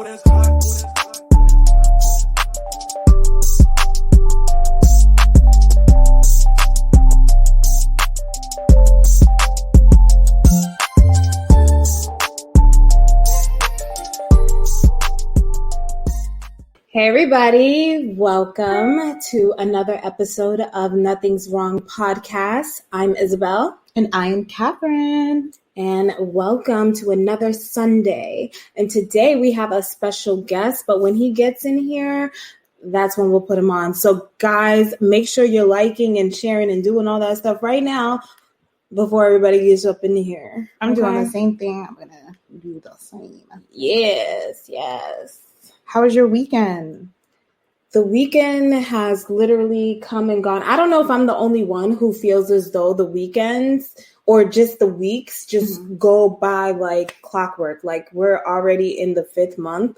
Hey everybody, welcome to another episode of Nothing's Wrong podcast. I'm Isabel. And I'm Catherine. And welcome to another Sunday. And today we have a special guest, but when he gets in here, that's when we'll put him on. So guys, make sure you're liking and sharing and doing all that stuff right now before everybody gets up in here. I'm doing the same thing. I'm going to do the same. Yes. How was your weekend? The weekend has literally come and gone. I don't know if I'm the only one who feels as though the weekends or just the weeks just go by like clockwork. Like we're already in the 5th month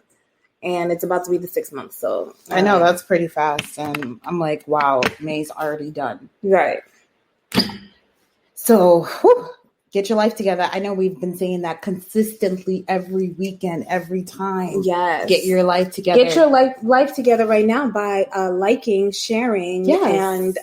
and it's about to be the 6th month. So I know that's pretty fast. And I'm like, wow, May's already done. Right. So get your life together. I know we've been saying that consistently every weekend, every time. Yes. Get your life together. Get your life together right now by liking, sharing, and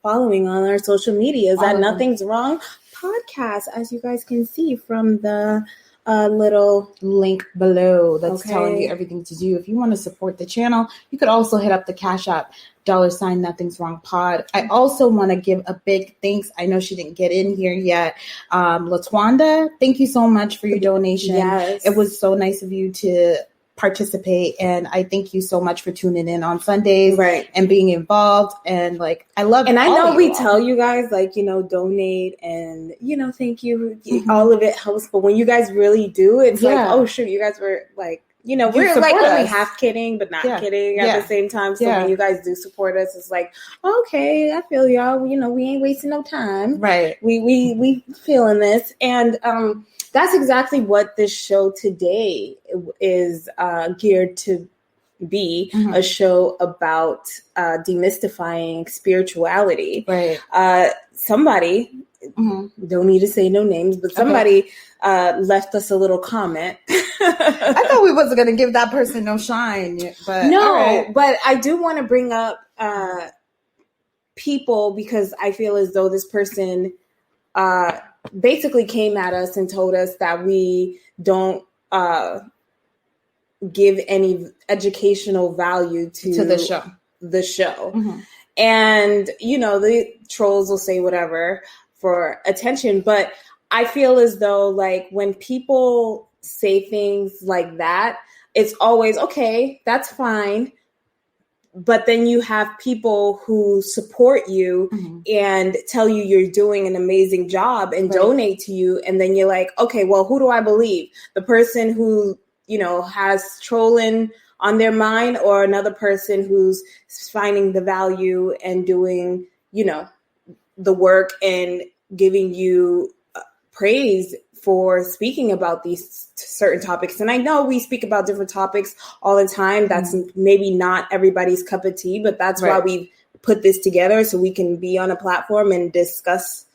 following on our social medias at Nothing's Wrong podcast, as you guys can see from the little link below that's telling you everything to do. If you want to support the channel, you could also hit up the Cash App, $ Nothing's Wrong Pod. I also want to give a big thanks. I know she didn't get in here yet. Latwanda, thank you so much for your donation. Yes. It was so nice of you to participate, and I thank you so much for tuning in on Sundays and being involved. And like, I love and I know we tell you guys like, donate and thank you, all of it helps, but when you guys really do, it's like, oh shoot, you guys were like, we're like only half kidding but not kidding at the same time. So when you guys do support us, it's like, okay, I feel y'all, we ain't wasting no time, we feeling this. And that's exactly what this show today is geared to be, a show about demystifying spirituality. Somebody, don't need to say no names, but somebody left us a little comment. I thought we wasn't going to give that person no shine, but no, but I do want to bring up people because I feel as though this person basically came at us and told us that we don't give any educational value to the show. And, the trolls will say whatever for attention. But I feel as though like when people say things like that, it's always, okay, that's fine. But then you have people who support you and tell you you're doing an amazing job and donate to you. And then you're like, okay, well, who do I believe? The person who, has trolling on their mind, or another person who's finding the value and doing, the work and giving you praise for speaking about these certain topics. And I know we speak about different topics all the time. That's maybe not everybody's cup of tea, but that's why we put this together, so we can be on a platform and discuss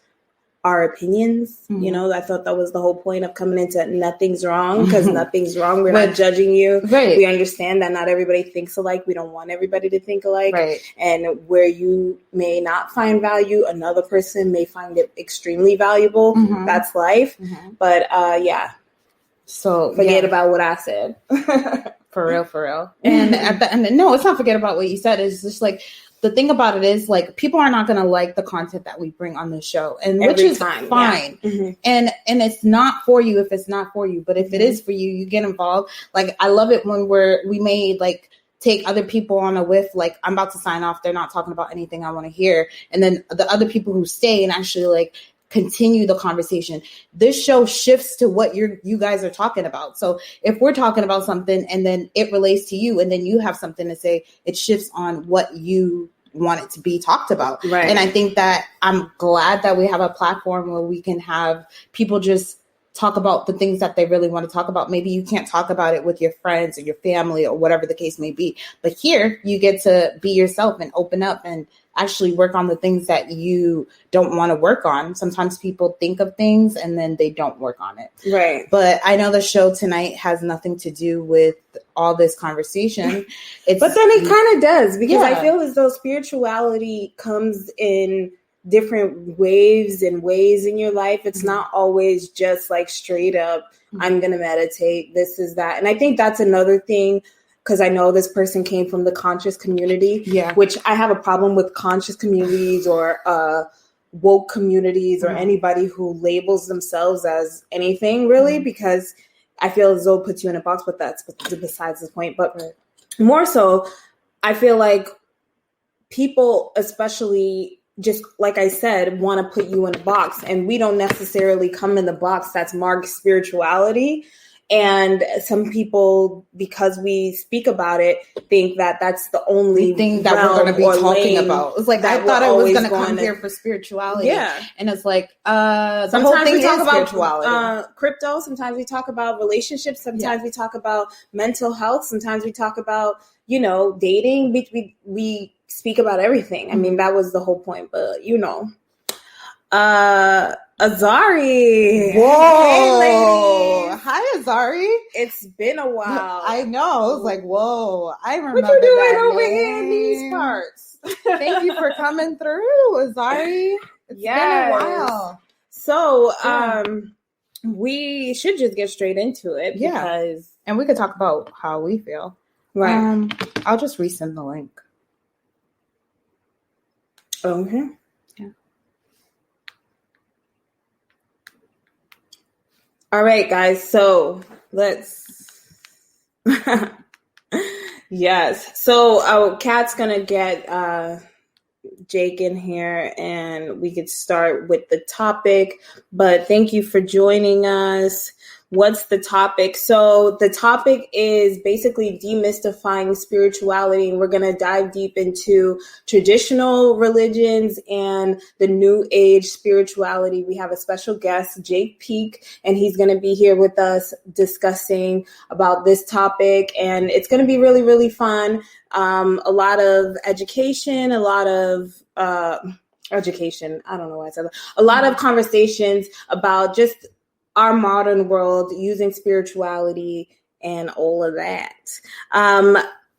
our opinions. I thought that was the whole point of coming into Nothing's Wrong, because nothing's wrong. We're not judging you. We understand that not everybody thinks alike. We don't want everybody to think alike. And where you may not find value, another person may find it extremely valuable. That's life. But so forget about what I said. For real. And at the end, no, it's not forget about what you said. It's just like, the thing about it is like, people are not going to like the content that we bring on the show, and which is fine. And it's not for you if it's not for you, but if it is for you, you get involved. Like, I love it when we may like take other people on a whiff, like I'm about to sign off, they're not talking about anything I want to hear, and then the other people who stay and actually like continue the conversation. This show shifts to what you guys are talking about. So if we're talking about something and then it relates to you and then you have something to say, it shifts on what you want it to be talked about. And I think that I'm glad that we have a platform where we can have people just talk about the things that they really want to talk about. Maybe you can't talk about it with your friends or your family or whatever the case may be. But here you get to be yourself and open up and actually work on the things that you don't want to work on. Sometimes people think of things and then they don't work on it. Right. But I know the show tonight has nothing to do with all this conversation. But then it kind of does, because I feel as though spirituality comes in different waves and ways in your life. It's not always just like straight up, I'm going to meditate, this is that. And I think that's another thing, because I know this person came from the conscious community, which I have a problem with conscious communities or woke communities or anybody who labels themselves as anything really, because I feel as though it puts you in a box, but that's besides the point. But more so, I feel like people, especially just like I said, want to put you in a box, and we don't necessarily come in the box that's marked spirituality. And some people, because we speak about it, think that that's the only thing that we're going to be talking about. It's like, I thought I was going to come here for spirituality. Yeah. And it's like, sometimes we talk about crypto. Sometimes we talk about relationships. Sometimes we talk about mental health. Sometimes we talk about, dating. We speak about everything. I mean, that was the whole point, but Azari. Whoa. Hey, ladies. Hi, Azari. It's been a while. I know. I was like, whoa. I remember what you doing that over name. here in these parts? Thank you for coming through, Azari. It's been a while. So, we should just get straight into it. Because... And we could talk about how we feel. Right. I'll just resend the link. Okay. All right, guys. So let's. Yes. So Kat's gonna get Jake in here, and we could start with the topic. But thank you for joining us. What's the topic? So the topic is basically demystifying spirituality. And we're going to dive deep into traditional religions and the new age spirituality. We have a special guest, Jake Peak, and he's going to be here with us discussing about this topic. And it's going to be really, really fun. A lot of education, a lot of education. I don't know why I said that. A lot of conversations about just our modern world, using spirituality and all of that.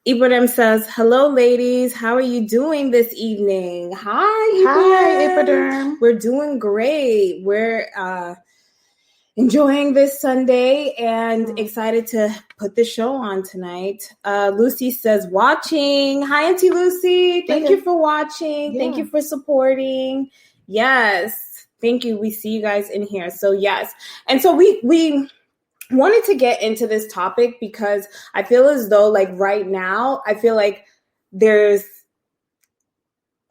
Ibrahim says, hello, ladies. How are you doing this evening? Hi, Ibrahim. We're doing great. We're enjoying this Sunday and excited to put the show on tonight. Lucy says, watching. Hi, Auntie Lucy. Thank you for watching. Yeah. Thank you for supporting. Yes. Thank you. We see you guys in here. So yes. And so we wanted to get into this topic because I feel as though like right now, I feel like there's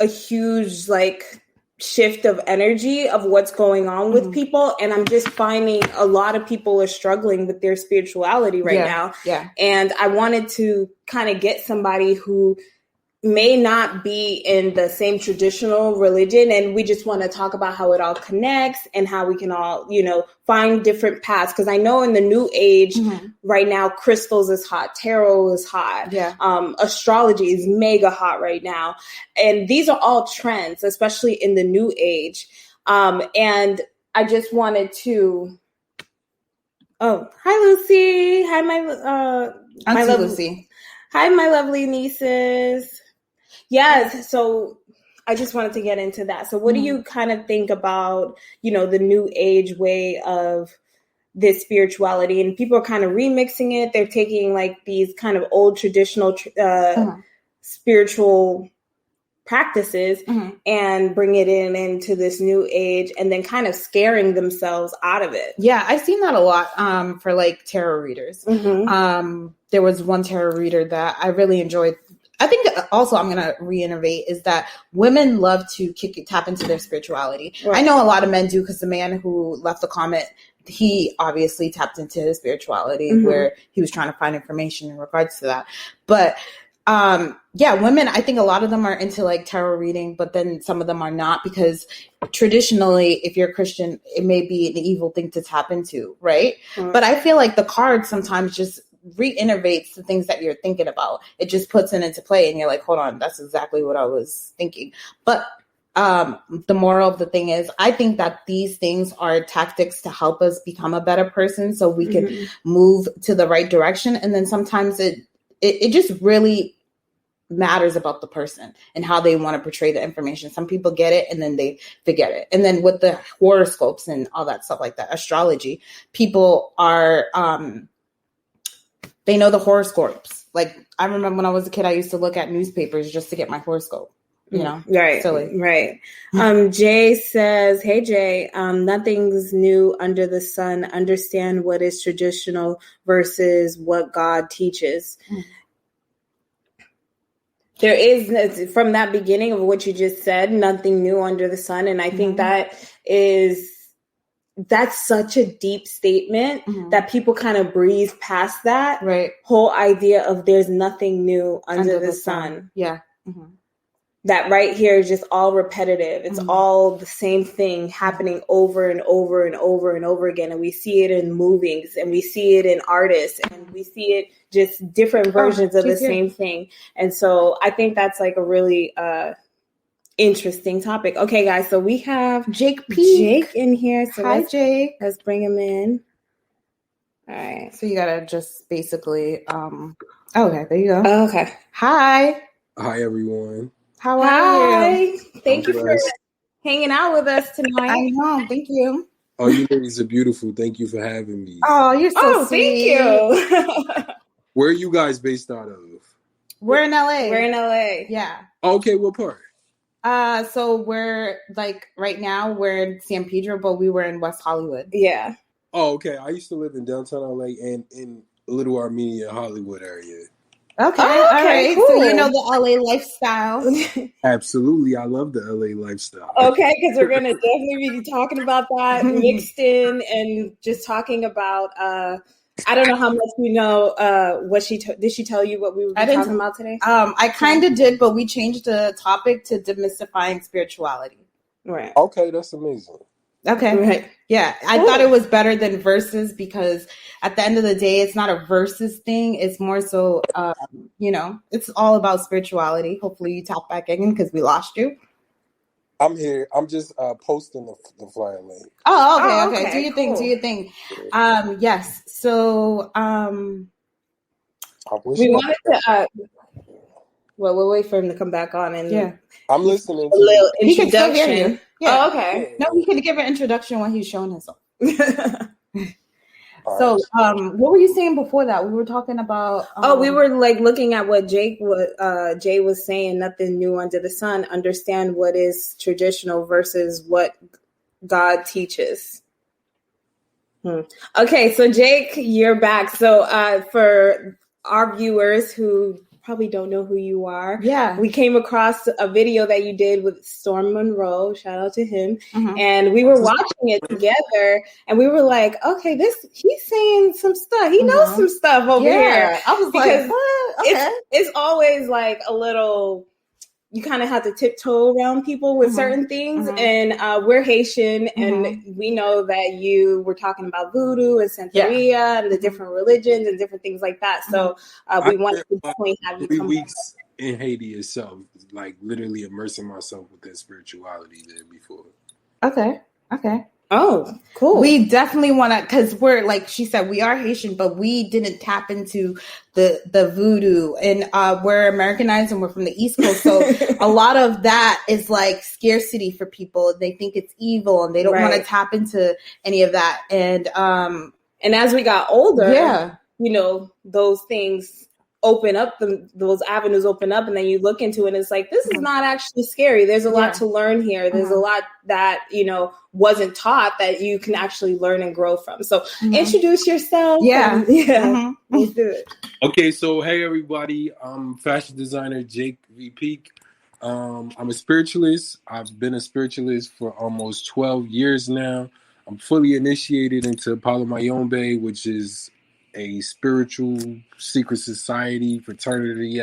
a huge like shift of energy of what's going on with people. And I'm just finding a lot of people are struggling with their spirituality right now. Yeah. And I wanted to kind of get somebody who may not be in the same traditional religion, and we just want to talk about how it all connects and how we can all, find different paths. Because I know in the new age right now, crystals is hot, tarot is hot, astrology is mega hot right now, and these are all trends, especially in the new age. And I just wanted to. Oh, hi Lucy! Hi my Lucy. Hi my lovely nieces. Yes. So I just wanted to get into that. So what do you kind of think about, the new age way of this spirituality? And people are kind of remixing it. They're taking like these kind of old traditional spiritual practices and bring it into this new age and then kind of scaring themselves out of it. Yeah, I've seen that a lot for like tarot readers. There was one tarot reader that I really enjoyed. I think also I'm going to reinnovate is that women love to tap into their spirituality. Right. I know a lot of men do because the man who left the comment, he obviously tapped into his spirituality where he was trying to find information in regards to that. But women, I think a lot of them are into like tarot reading, but then some of them are not, because traditionally, if you're Christian, it may be an evil thing to tap into, right? Mm-hmm. But I feel like the cards sometimes just reinnervates the things that you're thinking about. It just puts it into play, and you're like, hold on, that's exactly what I was thinking. But the moral of the thing is, I think that these things are tactics to help us become a better person, so we can move to the right direction. And then sometimes it just really matters about the person and how they want to portray the information. Some people get it and then they forget it. And then with the horoscopes and all that stuff like that, astrology, people are, they know the horoscopes. Like, I remember when I was a kid, I used to look at newspapers just to get my horoscope. You know, right, silly. Right. Jay says, "Hey Jay, nothing's new under the sun. Understand what is traditional versus what God teaches." There is, from that beginning of what you just said, nothing new under the sun, and I think that's such a deep statement that people kind of breeze past that whole idea of there's nothing new under the sun. Yeah. That right here is just all repetitive. It's all the same thing happening over and over and over and over again. And we see it in movies, and we see it in artists, and we see it just different versions of the same thing. And so I think that's like a really interesting topic. Okay, guys, so we have Jake in here. So hi, Jake. Let's bring him in. All right. So you gotta just basically okay, there you go. Oh, okay. Hi everyone. How are you? Thank you for hanging out with us tonight. I know. Thank you. Oh, you ladies are beautiful. Thank you for having me. Oh, you're so sweet. Thank you. Where are you guys based out of? We're in LA. We're in LA. Yeah. Okay, what part? So we're like right now we're in San Pedro, but we were in West Hollywood. Yeah. Oh, okay. I used to live in downtown LA and in Little Armenia, Hollywood area. Okay, all right. Cool. So you know the LA lifestyle. Absolutely. I love the LA lifestyle. Okay, because we're going to definitely be talking about that mixed in and just talking about, I don't know how much you know what did she tell you what we were talking about today? I kind of did, but we changed the topic to demystifying spirituality. Right. Okay, that's amazing. Okay. Right. Yeah. I thought it was better than verses, because at the end of the day, it's not a verses thing. It's more so, it's all about spirituality. Hopefully you tap back in because we lost you. I'm here. I'm just posting the flyer link. Oh, okay. Do your thing. Yes. So, we wanted to, we'll wait for him to come back on and I'm listening. A little introduction. Yeah. Oh, okay. No, we can give an introduction when he's showing himself. So, what were you saying before that? We were talking about. We were like looking at what Jay was saying. Nothing new under the sun. Understand what is traditional versus what God teaches. Okay, so Jake, you're back. So, for our viewers who probably don't know who you are. Yeah. We came across a video that you did with Storm Monroe. Shout out to him. And we were watching it together and we were like, okay, he's saying some stuff. He knows some stuff over here. I was like, what? Okay. It's always like a little, you kind of have to tiptoe around people with certain things. And we're Haitian and we know that you were talking about voodoo and Santeria and the different religions and different things like that. So we wanted to definitely have you 3 come weeks in Haiti itself, like literally immersing myself with that spirituality there before. Okay. Oh, cool. We definitely want to, because we're, like she said, we are Haitian, but we didn't tap into the voodoo, and we're Americanized and we're from the East Coast. So a lot of that is like scarcity for people. They think it's evil and they don't want to tap into any of that. And as we got older, those things open up, those avenues open up, and then you look into it and it's like, this is not actually scary. There's a lot to learn here. There's a lot that, wasn't taught that you can actually learn and grow from. So introduce yourself. Let's do it. Okay, so hey everybody, I'm fashion designer Jake V. Peak. I'm a spiritualist. I've been a spiritualist for almost 12 years now. I'm fully initiated into Palo Mayombe, which is a spiritual secret society, fraternity,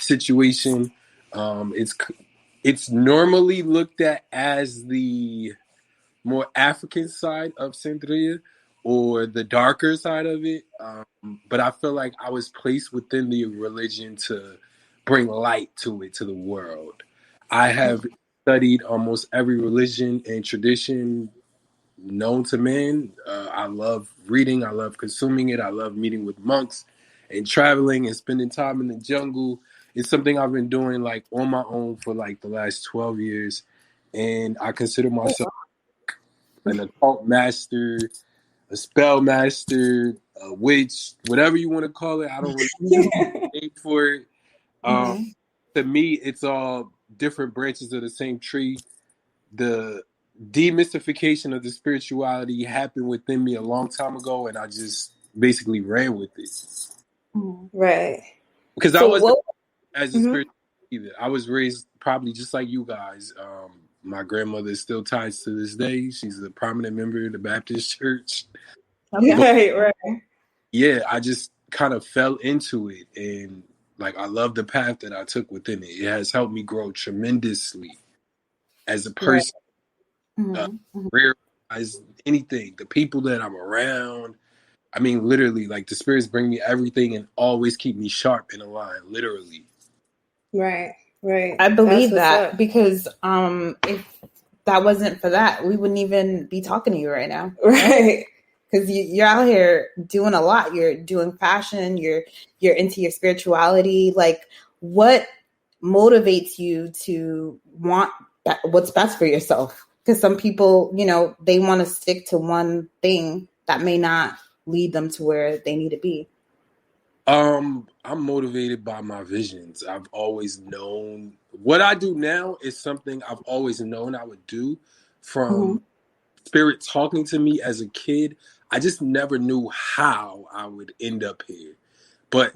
situation. It's normally looked at as the more African side of Santeria or the darker side of it. But I feel like I was placed within the religion to bring light to it, to the world. I have studied almost every religion and tradition known to man. I love reading. I love consuming it. I love meeting with monks and traveling and spending time in the jungle. It's something I've been doing like on my own for like the last 12 years. And I consider myself an occult master, a spell master, a witch, whatever you want to call it. I don't really know the name for it. To me, it's all different branches of the same tree. The demystification of the spirituality happened within me a long time ago, and I just basically ran with it. Right. Because I wasn't as a spiritual either. I was raised probably just like you guys. My grandmother is still tied to this day. She's a prominent member of the Baptist church. Right. Yeah, I just kind of fell into it, and like I love the path that I took within it. It has helped me grow tremendously as a person. Realize anything, the people that I'm around. I mean, literally, like the spirits bring me everything and always keep me sharp and aligned. Literally. Right. I believe that because if that wasn't for that, we wouldn't even be talking to you right now. Right. Because you're out here doing a lot. You're doing fashion. You're into your spirituality. Like, what motivates you to want what's best for yourself? Because some people, they want to stick to one thing that may not lead them to where they need to be. I'm motivated by my visions. I've always known what I do now is something I've always known I would do from spirit talking to me as a kid. I just never knew how I would end up here. But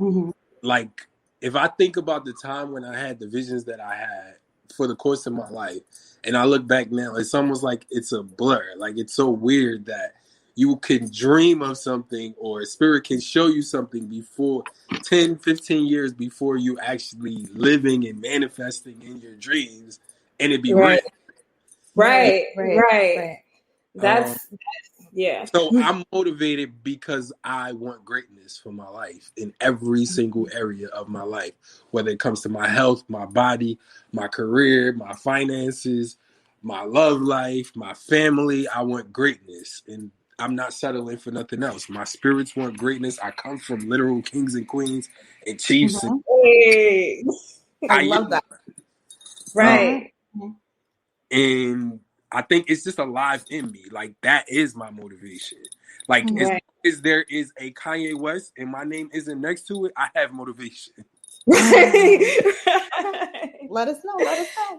like, if I think about the time when I had the visions that I had for the course of my life, and I look back now, it's almost like it's a blur. Like, it's so weird that you can dream of something or a spirit can show you something before 10, 15 years before you actually living and manifesting in your dreams, and it be real. Right. That's yeah. So I'm motivated because I want greatness for my life in every single area of my life, whether it comes to my health, my body, my career, my finances, my love life, my family. I want greatness, and I'm not settling for nothing else. My spirits want greatness. I come from literal kings and queens and chiefs. I love that. Right. And I think it's just alive in me. Like, that is my motivation. Like, as long as there is a Kanye West and my name isn't next to it, I have motivation. Let us know.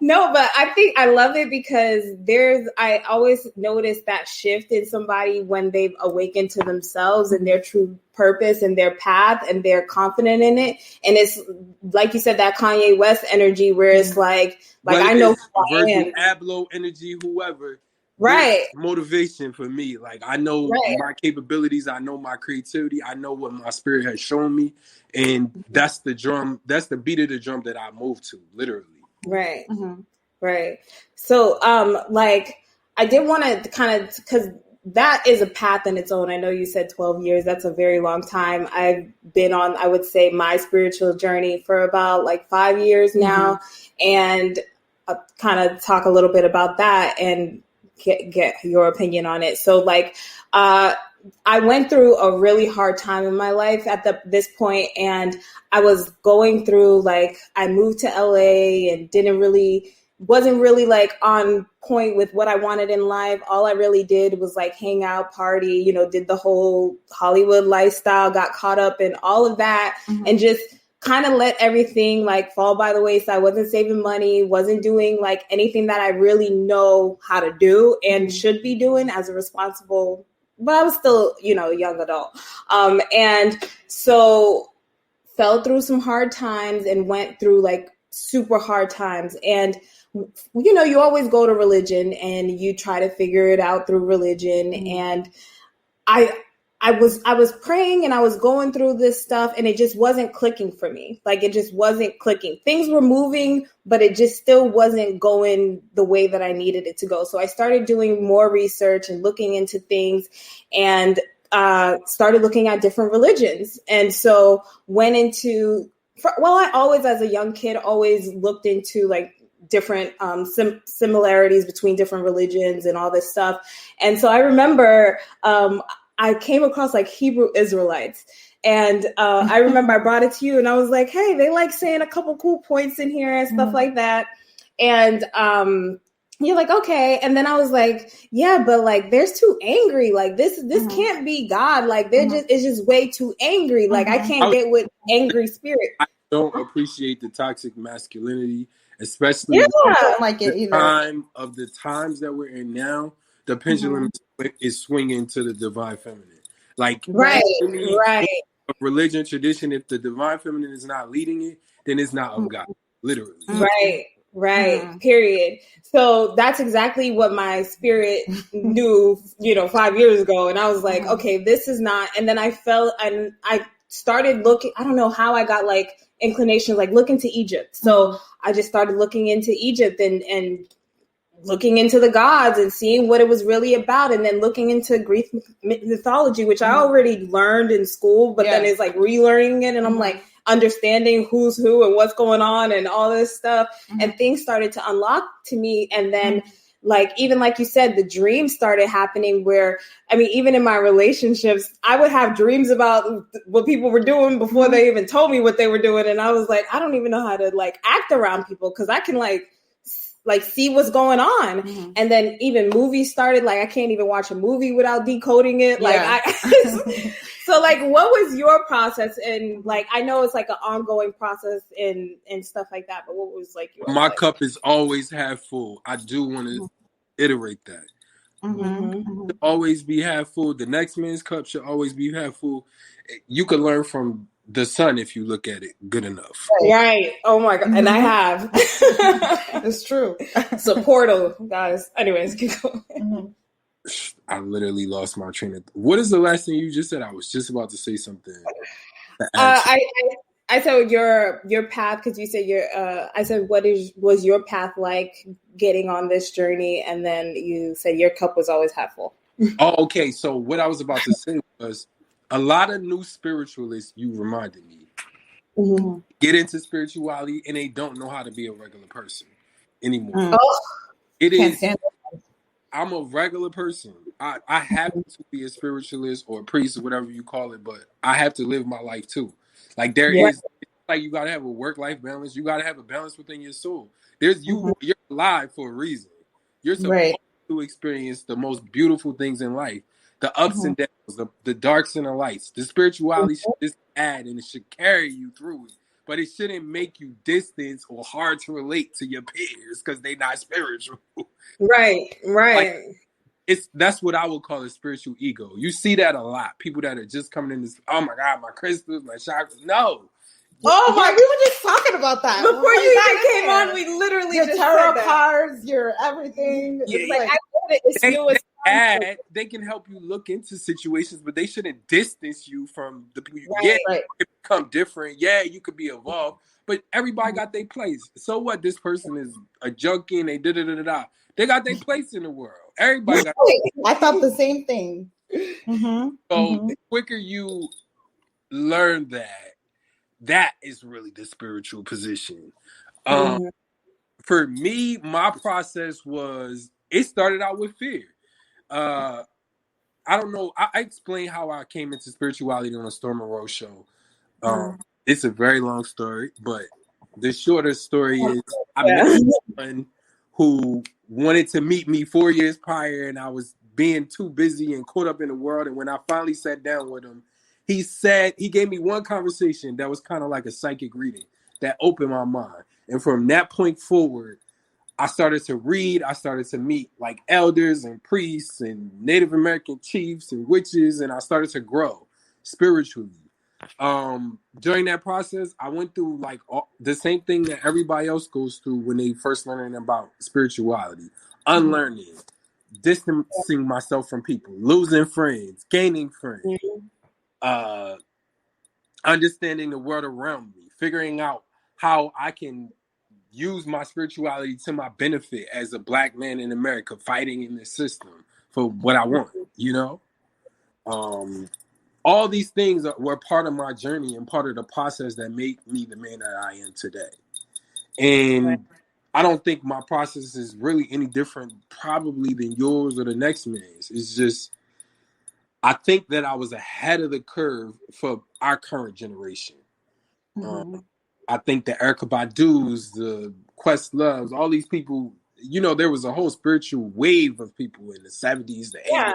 No, but I think I love it because I always notice that shift in somebody when they've awakened to themselves and their true purpose and their path, and they're confident in it. And it's like you said, that Kanye West energy where it's like I know who I am. Ablo energy, whoever. Right. Motivation for me. Like, I know my capabilities. I know my creativity. I know what my spirit has shown me. And that's the drum. That's the beat of the drum that I move to, literally. Right. Right. So, I did want to kind of, because that is a path in its own. I know you said 12 years. That's a very long time. I've been on, I would say, my spiritual journey for about 5 years now. And I'll kind of talk a little bit about that and get your opinion on it. So I went through a really hard time in my life at this point, and I was going through I moved to LA and wasn't really on point with what I wanted in life. All I really did was hang out, party, did the whole Hollywood lifestyle, got caught up in all of that, and just kind of let everything fall by the wayside. Wasn't saving money, wasn't doing anything that I really know how to do and should be doing as a responsible, but I was still, a young adult. And so fell through some hard times and went through super hard times. And, you always go to religion and you try to figure it out through religion. And I was praying and I was going through this stuff and it just wasn't clicking for me. Like it just wasn't clicking. Things were moving, but it just still wasn't going the way that I needed it to go. So I started doing more research and looking into things and started looking at different religions. And so went into, I always, as a young kid, always looked into like different similarities between different religions and all this stuff. And so I remember I came across like Hebrew Israelites. And I remember I brought it to you and I was like, hey, they like saying a couple cool points in here and stuff like that. And you're like, okay. And then I was like, yeah, but like, they're too angry. Like this can't be God. Like it's just way too angry. Like I can't get with angry spirit. I don't appreciate the toxic masculinity, especially like it the times that we're in now. The pendulum is swinging to the divine feminine. Like right. A religion tradition, if the divine feminine is not leading it, then it's not of God. Literally. Right. Period. So that's exactly what my spirit knew, 5 years ago. And I was like, okay, this is not. And then I felt, and I started looking, I don't know how I got like inclinations, like look into Egypt. So I just started looking into Egypt and looking into the gods and seeing what it was really about, and then looking into Greek mythology, which I already learned in school, but then it's like relearning it, and I'm like understanding who's who and what's going on and all this stuff, and things started to unlock to me. And then like, even like you said, the dreams started happening where, I mean, even in my relationships, I would have dreams about what people were doing before they even told me what they were doing. And I was like, I don't even know how to like act around people, because I can like see what's going on. And then even movies started, like I can't even watch a movie without decoding it. So like, what was your process? And like, I know it's like an ongoing process and stuff like that, but what was like your cup is always half full. I do want to iterate that. Should always be half full. The next man's cup should always be half full. You can learn from the sun if you look at it good enough. Right. Oh my God. And I have. It's true. It's a portal, guys. Anyways, keep going. I literally lost my train of. What is the last thing you just said? I was just about to say something. I said your path, because you said I said was your path like getting on this journey, and then you said your cup was always half full. Oh, okay. So what I was about to say was, a lot of new spiritualists, you reminded me, get into spirituality and they don't know how to be a regular person anymore. It is. I'm a regular person. I have to be a spiritualist or a priest or whatever you call it, but I have to live my life too. Like is, like you gotta have a work-life balance. You gotta have a balance within your soul. You're alive for a reason. You're supposed to experience the most beautiful things in life. The ups and downs, the darks and the lights. The spirituality should just add, and it should carry you through it. But it shouldn't make you distant or hard to relate to your peers because they're not spiritual. Right. Like, that's what I would call a spiritual ego. You see that a lot. People that are just coming in this, oh my God, my crystals, my chakras. No. Oh my, we were just talking about that. Before you even came on, we literally your just tarot cards, your everything. They can help you look into situations, but they shouldn't distance you from the people. You become different. Yeah, you could be evolved, but everybody got their place. So what? This person is a junkie and they da-da-da-da-da. They got their place in the world. Everybody got I thought the same thing. So the quicker you learn that is really the spiritual position. For me, my process was, it started out with fear. I don't know. I explained how I came into spirituality on a Storm and Rose show. It's a very long story, but the shorter story is I met someone who wanted to meet me 4 years prior, and I was being too busy and caught up in the world. And when I finally sat down with him, he gave me one conversation that was kind of like a psychic reading that opened my mind. And from that point forward, I started to read. I started to meet like elders and priests and Native American chiefs and witches, and I started to grow spiritually. During that process, I went through like the same thing that everybody else goes through when they first learning about spirituality, unlearning, distancing myself from people, losing friends, gaining friends, understanding the world around me, figuring out how I can use my spirituality to my benefit as a Black man in America, fighting in this system for what I want, you know? All these things were part of my journey and part of the process that made me the man that I am today. And I don't think my process is really any different probably than yours or the next man's. It's just, I think that I was ahead of the curve for our current generation. I think the Erykah Badu's, the Questloves, all these people, you know, there was a whole spiritual wave of people in the 70s, the 80s,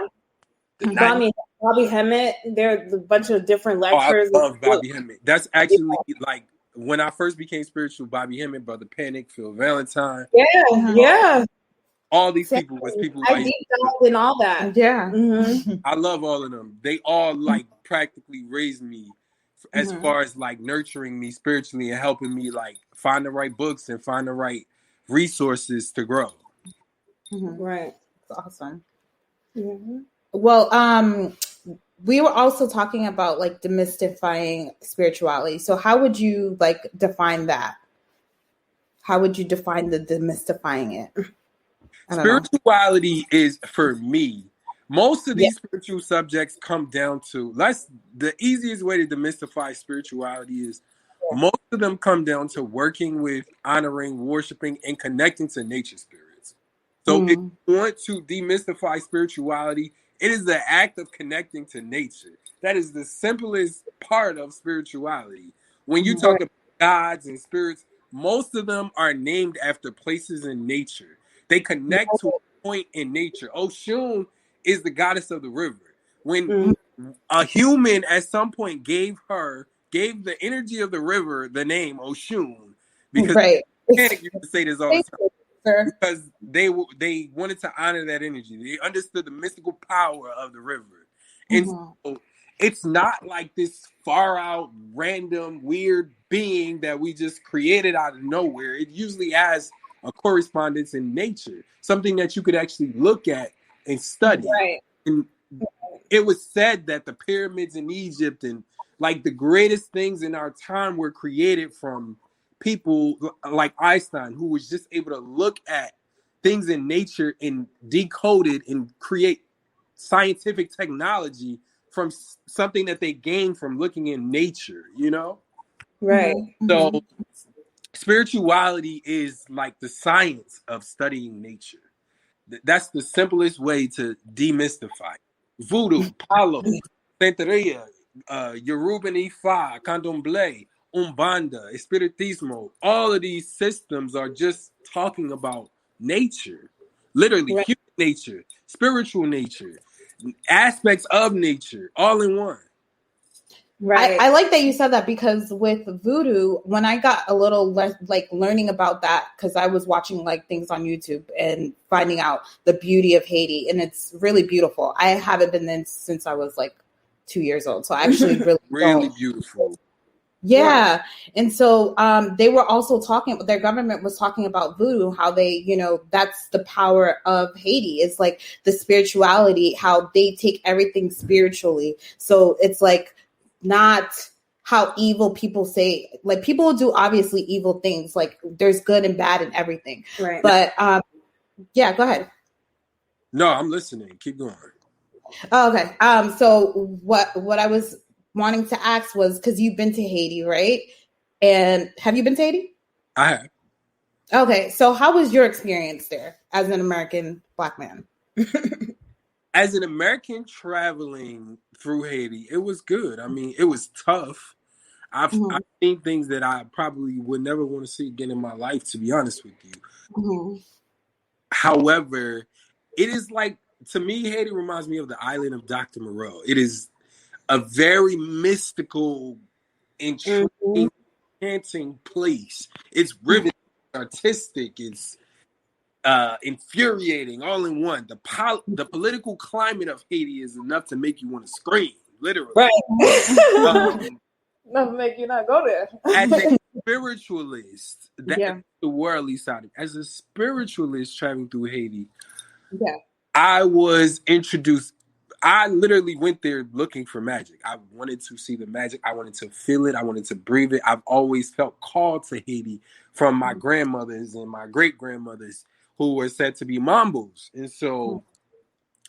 the 90s. Bobby Hemmett, there are a bunch of different lectures. I love Bobby Hemmett. That's actually like when I first became spiritual, Bobby Hemmett, Brother Panic, Phil Valentine. Yeah. All these people was people I deep dive and all that. Yeah. I love all of them. They all like practically raised me as far as like nurturing me spiritually and helping me like find the right books and find the right resources to grow. Right. That's awesome. Well, we were also talking about like demystifying spirituality. So how would you like define that? How would you define the demystifying it? Spirituality is, for me, most of these spiritual subjects come down to, the easiest way to demystify spirituality is most of them come down to working with, honoring, worshiping, and connecting to nature spirits. So if you want to demystify spirituality, it is the act of connecting to nature. That is the simplest part of spirituality. When you talk about gods and spirits, most of them are named after places in nature. They connect to a point in nature. Oshun is the goddess of the river. When a human at some point gave the energy of the river the name Oshun, because Panic used to say this all the time, because they wanted to honor that energy. They understood the mystical power of the river. And so it's not like this far out, random, weird being that we just created out of nowhere. It usually has a correspondence in nature, something that you could actually look at and study. And it was said that the pyramids in Egypt and like the greatest things in our time were created from people like Einstein, who was just able to look at things in nature and decode it and create scientific technology from something that they gained from looking in nature, you know? So spirituality is like the science of studying nature. That's the simplest way to demystify. Voodoo, Palo, Santeria, Yoruba Ifa, Candomblé, Umbanda, Espiritismo, all of these systems are just talking about nature. Literally, human nature, spiritual nature, aspects of nature, all in one. I like that you said that, because with voodoo, when I got a little less like learning about that, because I was watching like things on YouTube and finding out the beauty of Haiti, and it's really beautiful. I haven't been there since I was like 2 years old, so I actually really beautiful. Yeah. And so they were also their government was talking about voodoo, how they, that's the power of Haiti. It's like the spirituality, how they take everything spiritually. So it's like not how evil people say, like people do obviously evil things, like there's good and bad in everything. But yeah, go ahead. No, I'm listening. Keep going. Oh, okay. So what I was wanting to ask was, because you've been to Haiti, right? And have you been to Haiti? I have. Okay, so how was your experience there as an American Black man? As an American traveling through Haiti, it was good. I mean, it was tough. I've seen things that I probably would never want to see again in my life, to be honest with you. However, it is like, to me, Haiti reminds me of the island of Dr. Moreau. It is a very mystical, intriguing, enchanting place. It's riveting, artistic, it's infuriating, all in one. The political climate of Haiti is enough to make you want to scream, literally. Not make you not go there. As a spiritualist, that's the worldly side. As a spiritualist traveling through Haiti, I was introduced. I literally went there looking for magic. I wanted to see the magic. I wanted to feel it. I wanted to breathe it. I've always felt called to Haiti from my grandmothers and my great grandmothers who were said to be Mambos. And so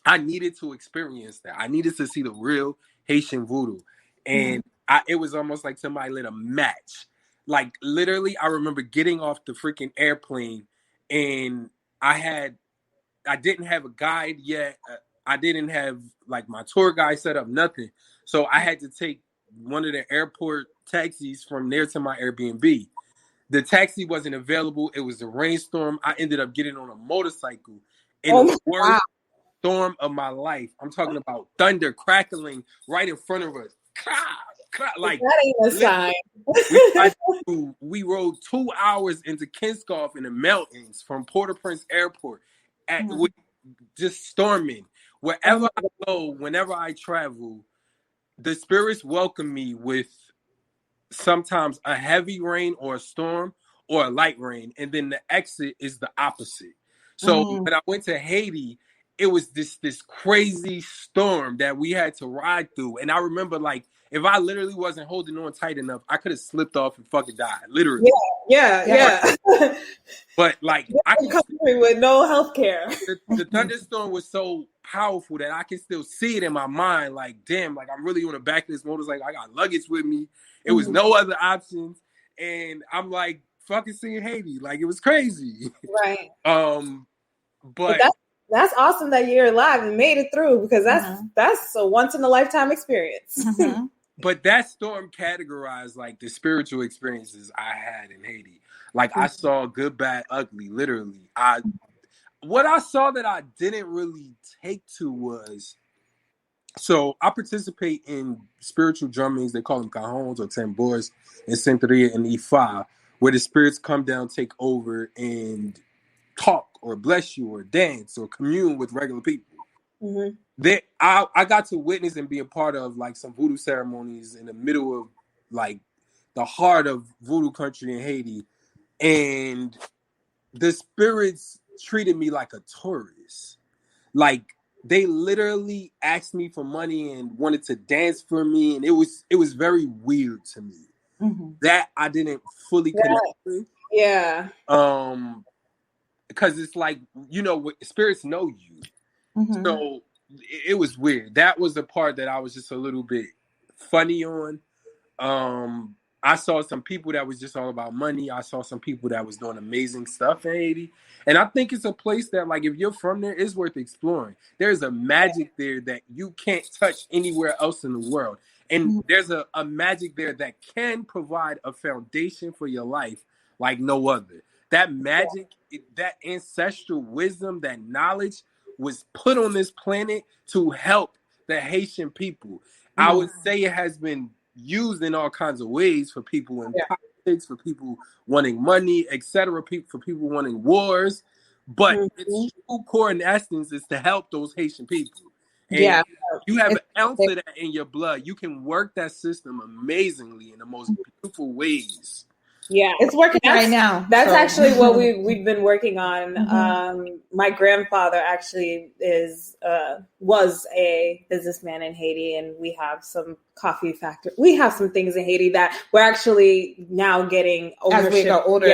I needed to experience that. I needed to see the real Haitian voodoo. And it was almost like somebody lit a match. Like literally, I remember getting off the freaking airplane and I didn't have a guide yet. I didn't have like my tour guide set up, nothing. So I had to take one of the airport taxis from there to my Airbnb. The taxi wasn't available. It was a rainstorm. I ended up getting on a motorcycle in the worst storm of my life. I'm talking about thunder crackling right in front of us. Like that ain't a sign. We rode 2 hours into Kinskoff in the mountains from Port-au-Prince Airport, just storming. Wherever I go, whenever I travel, the spirits welcome me with sometimes a heavy rain or a storm or a light rain, and then the exit is the opposite. So when I went to Haiti, it was this crazy storm that we had to ride through. And I remember, like, if I literally wasn't holding on tight enough, I could have slipped off and fucking died. Literally. Yeah. But like, I can with no health care. The thunderstorm was so powerful that I can still see it in my mind. Like, damn, like I'm really on the back of this motorcycle. I got luggage with me. It was no other options. And I'm like fucking seeing Haiti. Like, it was crazy. Right. But that's awesome that you're alive and made it through, because that's a once in a lifetime experience. But that storm categorized like the spiritual experiences I had in Haiti. Like I saw good, bad, ugly, literally. What I saw that I didn't really take to was, so I participate in spiritual drummings. They call them cajons or tambors in Santeria and Ifa, where the spirits come down, take over, and talk or bless you or dance or commune with regular people. I got to witness and be a part of like some voodoo ceremonies in the middle of like the heart of voodoo country in Haiti, and the spirits treated me like a tourist. Like they literally asked me for money and wanted to dance for me, and it was very weird to me that I didn't fully connect with. Yeah. Because it's like, you know, spirits know you. So it was weird. That was the part that I was just a little bit funny on. I saw some people that was just all about money. I saw some people that was doing amazing stuff in Haiti. And I think it's a place that, like, if you're from there, it's worth exploring. There's a magic there that you can't touch anywhere else in the world. And there's a magic there that can provide a foundation for your life like no other. That magic, that ancestral wisdom, that knowledge was put on this planet to help the Haitian people. I would say it has been used in all kinds of ways for people in politics, for people wanting money, etc., for people wanting wars. But its true core and essence is to help those Haitian people. And you have an ounce of that in your blood. You can work that system amazingly in the most beautiful ways. Yeah, it's working right now. That's actually what we've been working on. My grandfather actually was a businessman in Haiti, and we have some coffee factory. We have some things in Haiti that we're actually now getting ownership. As we go older,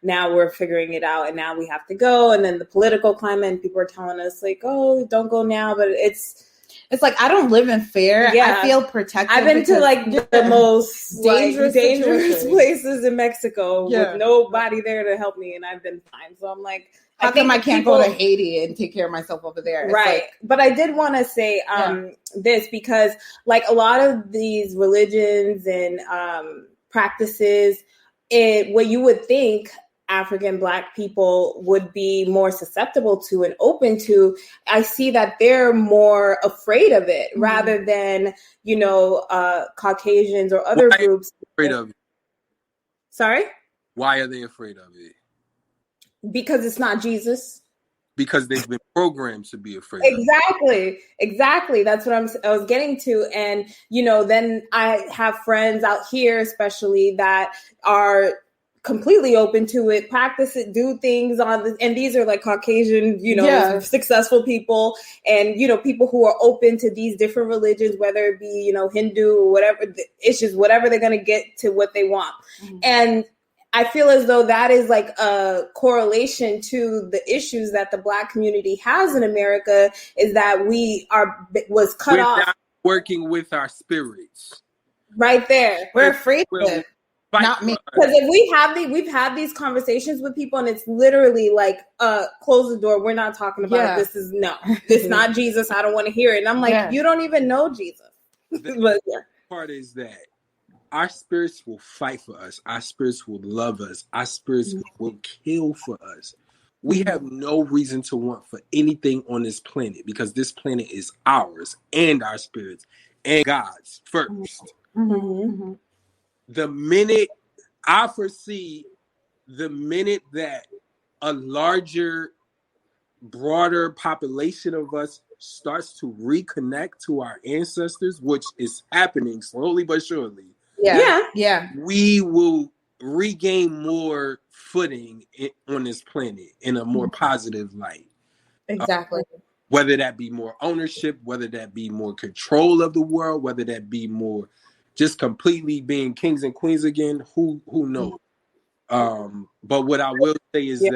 now we're figuring it out, and now we have to go. And then the political climate, and people are telling us like, "Oh, don't go now," but it's like, I don't live in fear. I feel protected. I've been to like the most dangerous places in Mexico with nobody there to help me, and I've been fine. So I'm like, how come I can't go to Haiti and take care of myself over there? Right. But I did want to say this, because like a lot of these religions and practices, what you would think African Black people would be more susceptible to and open to, I see that they're more afraid of it rather than, you know, Caucasians or other groups. Afraid of it? Sorry? Why are they afraid of it? Because it's not Jesus. Because they've been programmed to be afraid. Exactly. That's what I was getting to. And, you know, then I have friends out here, especially that are completely open to it, practice it, do things on this. And these are like Caucasian, successful people, and, people who are open to these different religions, whether it be, Hindu or whatever. It's just whatever they're going to get to what they want. Mm-hmm. And I feel as though that is like a correlation to the issues that the Black community has in America, is that was cut off. Working with our spirits. Right there. We're afraid of it. Not me. Because if we've had these conversations with people, and it's literally like, close the door. We're not talking about it. It's not Jesus. I don't want to hear it. And I'm like, you don't even know Jesus. The part is that our spirits will fight for us. Our spirits will love us. Our spirits will kill for us. We have no reason to want for anything on this planet, because this planet is ours and our spirits and God's first. Mm-hmm. The minute that a larger, broader population of us starts to reconnect to our ancestors, which is happening slowly but surely, we will regain more footing on this planet in a more positive light. Exactly. Whether that be more ownership, whether that be more control of the world, whether that be more just completely being kings and queens again, who knows? But what I will say is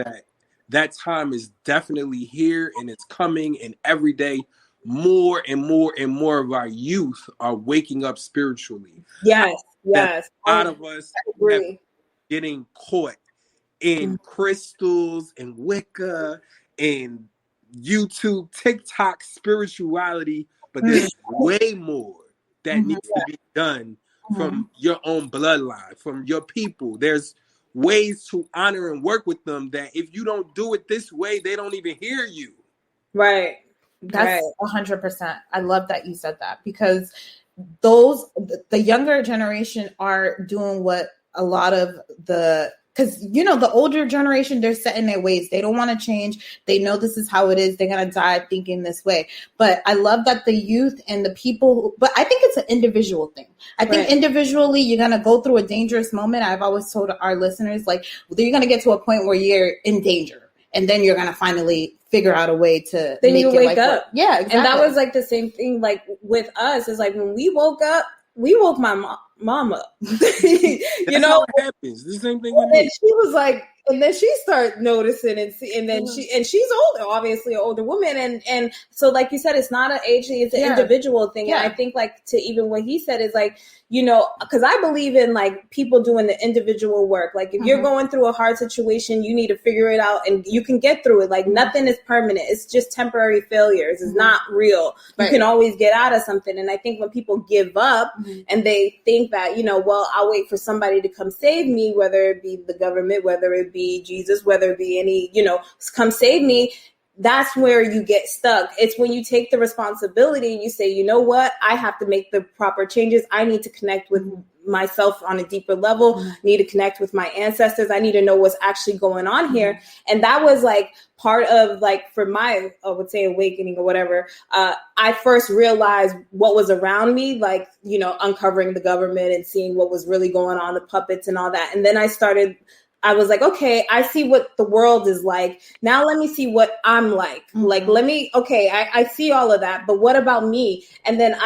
that time is definitely here, and it's coming, and every day more and more and more of our youth are waking up spiritually. Yes. A lot of us are getting caught in crystals and Wicca and YouTube, TikTok spirituality, but there's way more that needs to be done from your own bloodline, from your people. There's ways to honor and work with them that if you don't do it this way, they don't even hear you. Right. That's 100%. I love that you said that, because the younger generation are doing what a lot of because the older generation, they're set in their ways. They don't want to change. They know this is how it is. They're gonna die thinking this way. But I love that the youth and the people. But I think it's an individual thing. I think individually, you're gonna go through a dangerous moment. I've always told our listeners, like, you're gonna get to a point where you're in danger, and then you're gonna finally figure out a way to then you wake up. Yeah, exactly. And that was like the same thing. Like with us, is like when we woke up, we woke my mom up. That's how it happens. The same thing with me. And she was like, and then she started noticing, and then she's older, obviously an older woman, and so like you said, it's not an age thing, it's an individual thing. And I think, like, to even what he said is like, because I believe in like people doing the individual work. Like if you're going through a hard situation, you need to figure it out, and you can get through it. Like nothing is permanent. It's just temporary failures. It's not real. You can always get out of something. And I think when people give up and they think that, well, I'll wait for somebody to come save me, whether it be the government, whether it be Jesus, whether it be any, come save me. That's where you get stuck. It's when you take the responsibility and you say, you know what, I have to make the proper changes. I need to connect with myself on a deeper level, need to connect with my ancestors. I need to know what's actually going on here. And that was like part of, like, for my, I would say, awakening or whatever. I first realized what was around me, like, uncovering the government and seeing what was really going on, the puppets and all that. And then I was like, okay, I see what the world is like. Now let me see what I'm like. Like, I see all of that, but what about me? And then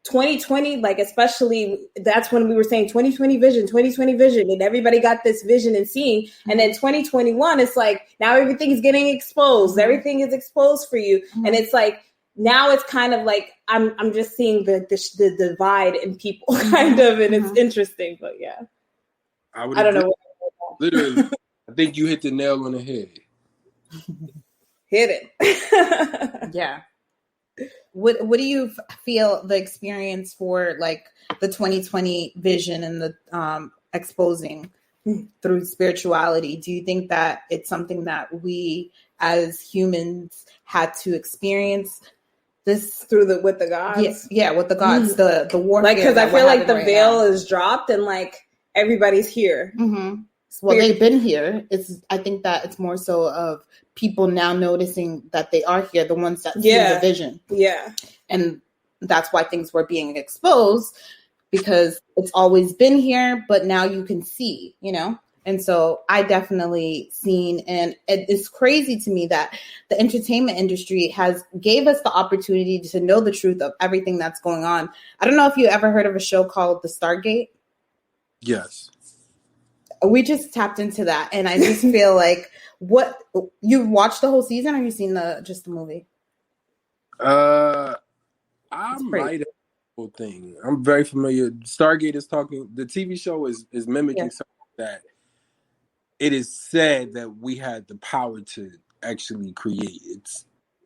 2020, like, especially, that's when we were saying 2020 vision, and everybody got this vision and seeing. And then 2021, it's like, now everything's getting exposed. Everything is exposed for you. And it's like, now it's kind of like, I'm just seeing the divide in people kind of, and it's interesting, but yeah. I don't know. Literally, I think you hit the nail on the head. Hit it. Yeah. What do you feel the experience for, like, the 2020 vision and the exposing through spirituality? Do you think that it's something that we as humans had to experience this with the gods? Yeah, with the gods, the warfare. Like, because I feel like the veil is dropped and, like, everybody's here. Well, they've been here. I think that it's more so of people now noticing that they are here, the ones that see the vision. Yeah. And that's why things were being exposed, because it's always been here, but now you can see, And so I definitely seen, and it's crazy to me that the entertainment industry has gave us the opportunity to know the truth of everything that's going on. I don't know if you ever heard of a show called The Stargate. Yes. We just tapped into that, and I just feel like what you watched the whole season, or you seen just the movie? I might have the whole thing. I'm very familiar. Stargate is talking. The TV show is mimicking something that it is said that we had the power to actually create.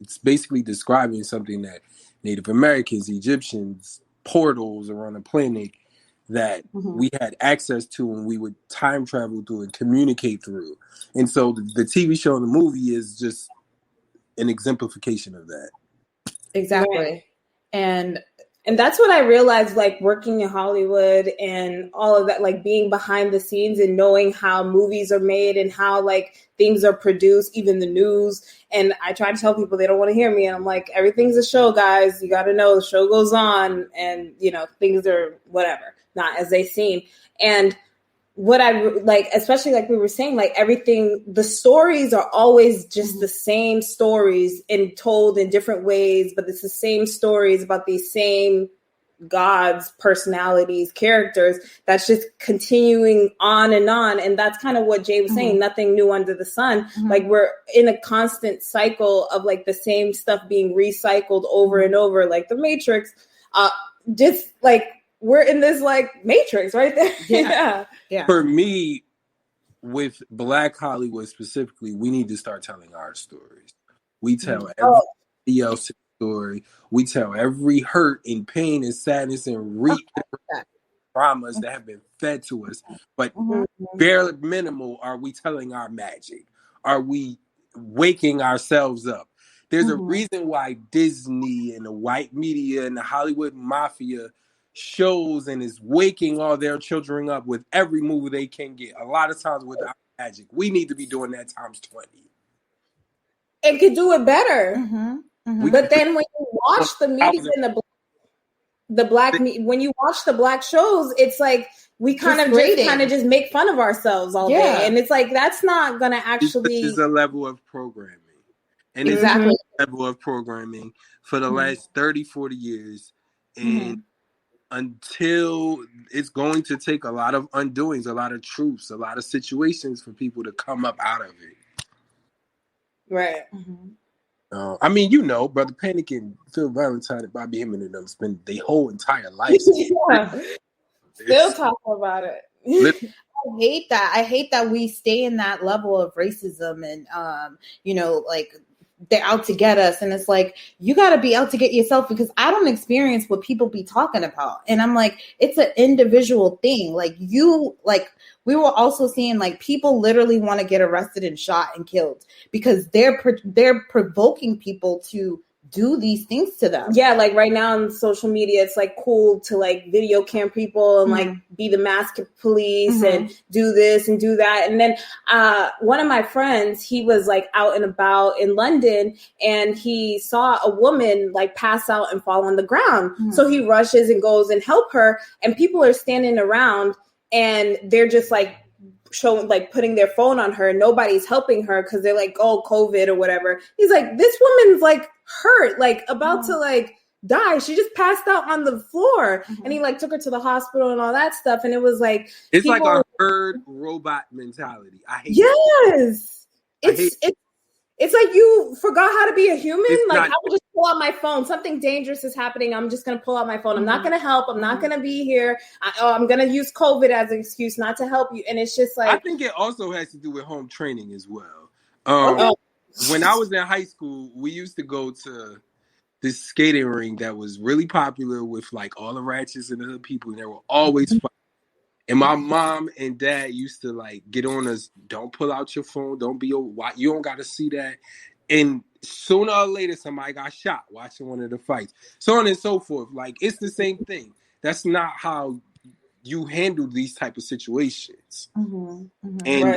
It's basically describing something that Native Americans, Egyptians, portals around the planet that we had access to and we would time travel through and communicate through. And so the TV show and the movie is just an exemplification of that. Exactly. Right. And that's what I realized, like working in Hollywood and all of that, like being behind the scenes and knowing how movies are made and how like things are produced, even the news. And I try to tell people, they don't want to hear me. And I'm like, everything's a show, guys. You got to know the show goes on and, you know, things are whatever, not as they seem. And what I like, especially like we were saying, like everything, the stories are always just the same stories and told in different ways, but it's the same stories about these same gods, personalities, characters. That's just continuing on. And that's kind of what Jay was saying, nothing new under the sun. Like we're in a constant cycle of like the same stuff being recycled over and over, like the Matrix, just like, we're in this like Matrix right there. Yeah. For me, with Black Hollywood specifically, we need to start telling our stories. We tell everybody else's story. We tell every hurt and pain and sadness and traumas that have been fed to us. But bare minimal are we telling our magic? Are we waking ourselves up? There's a reason why Disney and the white media and the Hollywood mafia shows and is waking all their children up with every movie they can get. A lot of times with our magic. We need to be doing that times 20. It could do it better. But then when you watch the media and the black when you watch the black shows, it's like we kind of just make fun of ourselves all day. And it's like that's not gonna actually This is a level of programming. And it's a level of programming for the last 30, 40 years. And until it's going to take a lot of undoings, a lot of truths, a lot of situations for people to come up out of it. Right. I mean, you know, Brother Panic and Phil Valentine and Bobby Hemming and them spend their whole entire life. Still talking about it. I hate that we stay in that level of racism and, you know, like they're out to get us. And it's like, you got to be out to get yourself because I don't experience what people be talking about. And I'm like, it's an individual thing. Like we were also seeing like people literally want to get arrested and shot and killed because they're provoking people to do these things to them. Yeah, like right now on social media, it's like cool to like video cam people and like be the masked police and do this and do that. And then one of my friends, he was like out and about in London and he saw a woman like pass out and fall on the ground. So he rushes and goes and help her, and people are standing around and they're just like showing, like putting their phone on her. Nobody's helping her because they're like, oh, COVID or whatever. He's like, this woman's like hurt, like about to like die. She just passed out on the floor. And he like took her to the hospital and all that stuff. And it was like, it's like a herd robot mentality. I hate it's like you forgot how to be a human. I would just pull out my phone. Something dangerous is happening. I'm just going to pull out my phone. I'm not going to help. I'm not going to be here. I'm going to use COVID as an excuse not to help you. And it's just like, I think it also has to do with home training as well. When I was in high school, we used to go to this skating ring that was really popular with like all the ratchets and the hood people, and they were always fighting. And my mom and dad used to like get on us, don't pull out your phone, you don't got to see that. And sooner or later, somebody got shot watching one of the fights, so on and so forth. Like, it's the same thing. That's not how you handle these type of situations. And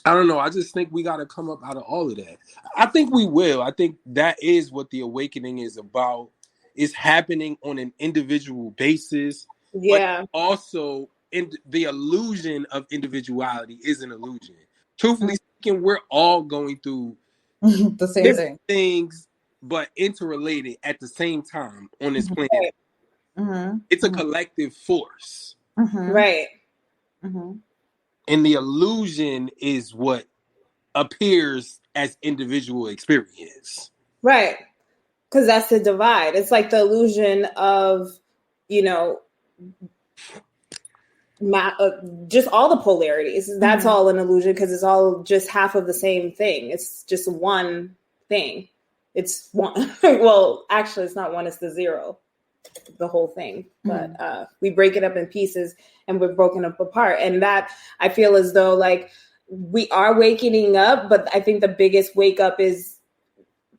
I don't know. I just think we got to come up out of all of that. I think we will. I think that is what the awakening is about. It's happening on an individual basis. Yeah. But also the illusion of individuality is an illusion. Truthfully speaking, we're all going through the same things, but interrelated at the same time on this planet. It's a collective force. Right. And the illusion is what appears as individual experience. Right. Because that's the divide. It's like the illusion of, you know, just all the polarities. That's all an illusion because it's all just half of the same thing. It's just one thing. It's one. Well, actually, it's not one. It's the zero, the whole thing. But we break it up in pieces and we're broken up apart. And that I feel as though like we are waking up. But I think the biggest wake up is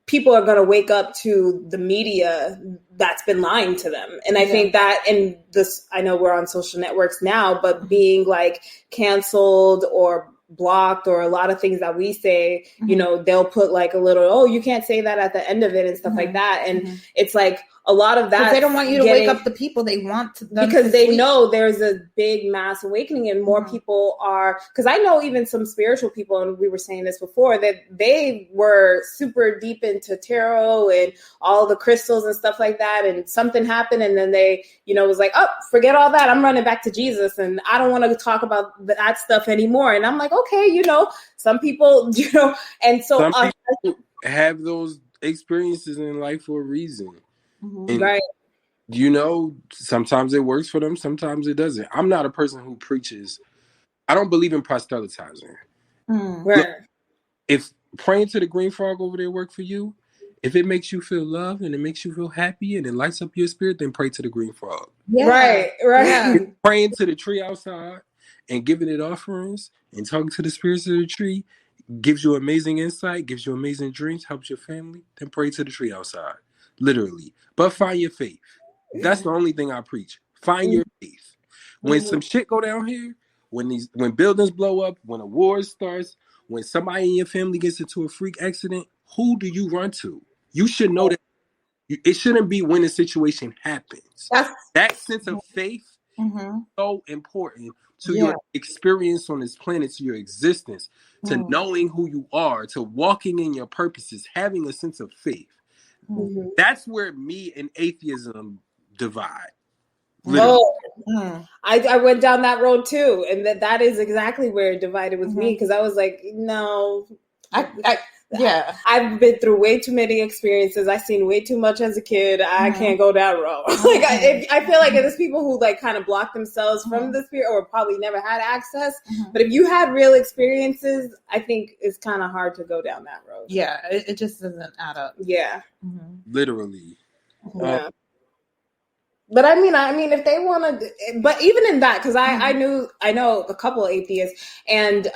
people are going to wake up to the media that's been lying to them. And I think that, and this, I know we're on social networks now, but being like canceled or blocked or a lot of things that we say, you know, they'll put like a little, oh, you can't say that at the end of it and stuff like that. And it's like a lot of that. They don't want you to wake up the people they want to. Because they know there's a big mass awakening and more people are, because I know even some spiritual people, and we were saying this before, that they were super deep into tarot and all the crystals and stuff like that. And something happened and then they, you know, was like, oh, forget all that. I'm running back to Jesus and I don't want to talk about that stuff anymore. And I'm like, okay, you know, some people, you know, and so some people have those experiences in life for a reason. And, right. You know, sometimes it works for them, sometimes it doesn't. I'm not a person who preaches. I don't believe in proselytizing. Right. Look, if praying to the green frog over there work for you, if it makes you feel loved and it makes you feel happy and it lights up your spirit, then pray to the green frog. Yeah. Right. Yeah. Praying to the tree outside and giving it offerings and talking to the spirits of the tree gives you amazing insight, gives you amazing dreams, helps your family, then pray to the tree outside. Literally. But find your faith. That's the only thing I preach. Find your faith. When some shit go down here, when buildings blow up, when a war starts, when somebody in your family gets into a freak accident, who do you run to? You should know that it shouldn't be when the situation happens. That sense of faith is so important to your experience on this planet, to your existence, to knowing who you are, to walking in your purposes, having a sense of faith. That's where me and atheism divide. I went down that road too, and that is exactly where it divided with me, because I was like, no, I've been through way too many experiences. I've seen way too much as a kid. I can't go that road. Like I feel like there's people who like kind of block themselves from the spirit or probably never had access. But if you had real experiences, I think it's kind of hard to go down that road. Yeah, it just doesn't add up. Yeah, literally. Yeah. But I mean, if they want to, but even in that, because I know a couple of atheists, and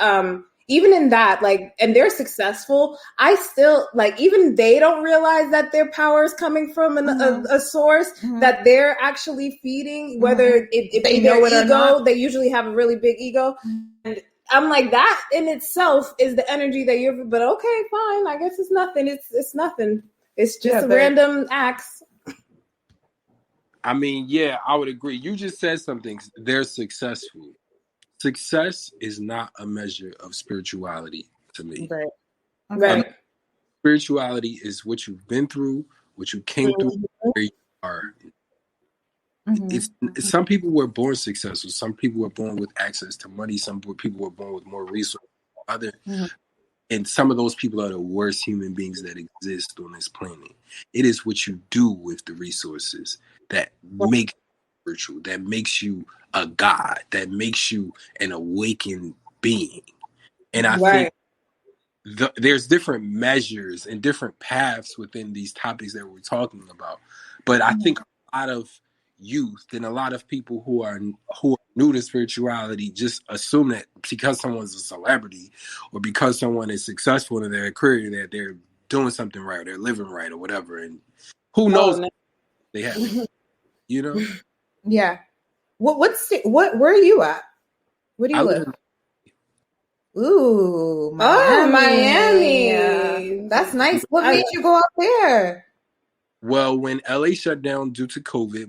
even in that, like, and they're successful, I still, like, even they don't realize that their power is coming from a source that they're actually feeding, whether if they know it or not. They usually have a really big ego. And I'm like, that in itself is the energy that you're, but okay, fine. I guess it's nothing. It's nothing. It's just random acts. I mean, yeah, I would agree. You just said something. They're successful. Success is not a measure of spirituality to me. Right. Spirituality is what you've been through, what you came through, where you are. It's some people were born successful. Some people were born with access to money. Some people were born with more resources. And some of those people are the worst human beings that exist on this planet. It is what you do with the resources that make you spiritual, that makes you a god, that makes you an awakened being. And I think there's different measures and different paths within these topics that we're talking about. But I think a lot of youth and a lot of people who are new to spirituality just assume that because someone's a celebrity or because someone is successful in their career that they're doing something right, or they're living right or whatever. And who knows they have, you know? Yeah. Where are you at? Where do you live? Ooh, Miami. Yeah. That's nice. What made you go out there? Well, when LA shut down due to COVID,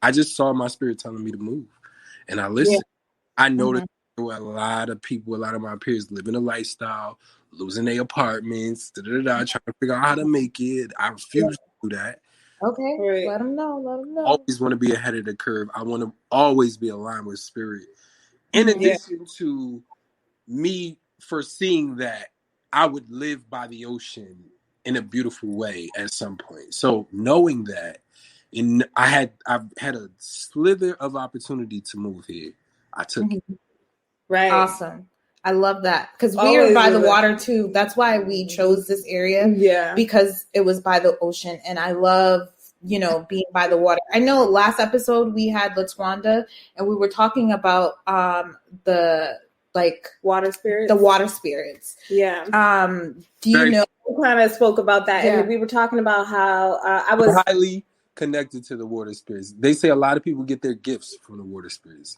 I just saw my spirit telling me to move. and I listen. I noticed there were a lot of people, a lot of my peers living a lifestyle, losing their apartments, trying to figure out how to make it. I refuse to do that. Okay, let them know. I always want to be ahead of the curve. I want to always be aligned with spirit. In addition to me foreseeing that I would live by the ocean in a beautiful way at some point. So knowing that, and I've had a slither of opportunity to move here. I took it. Right. Awesome. I love that because we are by the water too. That's why we chose this area. Yeah. Because it was by the ocean, and I love, being by the water. I know last episode we had Latwanda, and we were talking about the water spirits. The water spirits. Yeah. Do you know? We kind of spoke about that, and we were talking about how I was highly connected to the water spirits. They say a lot of people get their gifts from the water spirits.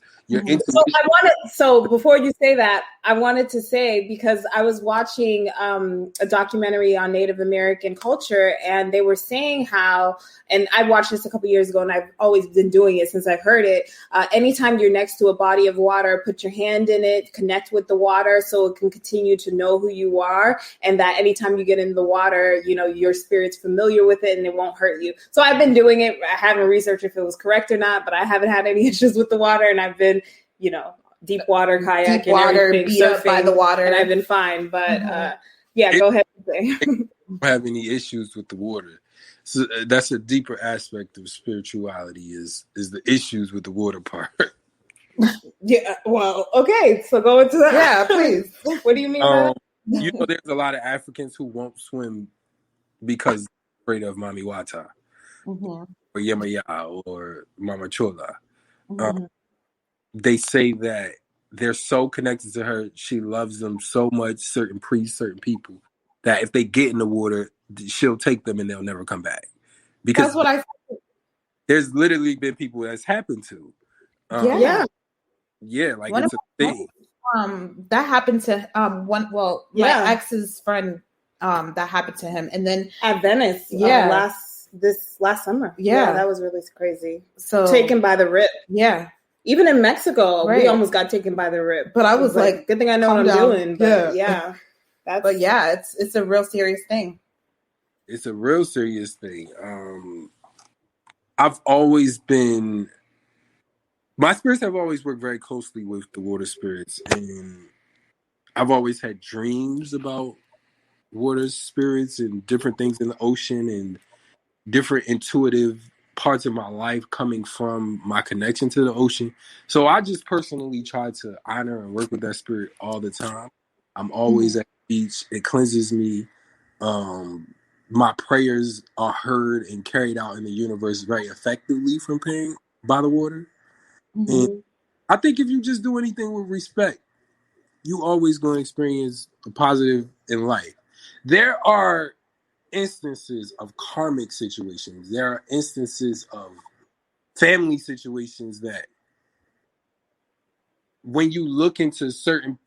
So before you say that, I wanted to say, because I was watching a documentary on Native American culture, and they were saying how, and I watched this a couple years ago, and I've always been doing it since I've heard it. Anytime you're next to a body of water, put your hand in it, connect with the water so it can continue to know who you are, and that anytime you get in the water, your spirit's familiar with it and it won't hurt you. So I've been doing it. I haven't researched if it was correct or not, but I haven't had any issues with the water, and I've been, deep water kayaking, deep water, beat up by the water, and I've been fine. But go ahead and say. I don't have any issues with the water. So that's a deeper aspect of spirituality is the issues with the water part. Yeah. Well, okay. So go into that. Yeah, please. What do you mean by that? There's a lot of Africans who won't swim because they're afraid of Mami Wata or Yemaya or Mama Chola. They say that they're so connected to her. She loves them so much, certain priests, certain people, that if they get in the water, she'll take them and they'll never come back. Because that's what I said. There's literally been people that's happened to. Yeah, like it's a thing. That happened to my ex's friend. That happened to him, and then at Venice, last summer. Yeah, that was really crazy. So taken by the rip. Yeah. Even in Mexico, we almost got taken by the rip. But I was like, good thing I know what I'm doing. But it's a real serious thing. It's a real serious thing. I've always been, my spirits have always worked very closely with the water spirits, and I've always had dreams about water spirits and different things in the ocean and different intuitive parts of my life coming from my connection to the ocean. So I just personally try to honor and work with that spirit all the time. I'm always at the beach. It cleanses me. My prayers are heard and carried out in the universe very effectively from being by the water. And I think if you just do anything with respect, you always going to experience a positive in life. There are instances of karmic situations. There are instances of family situations that when you look into certain,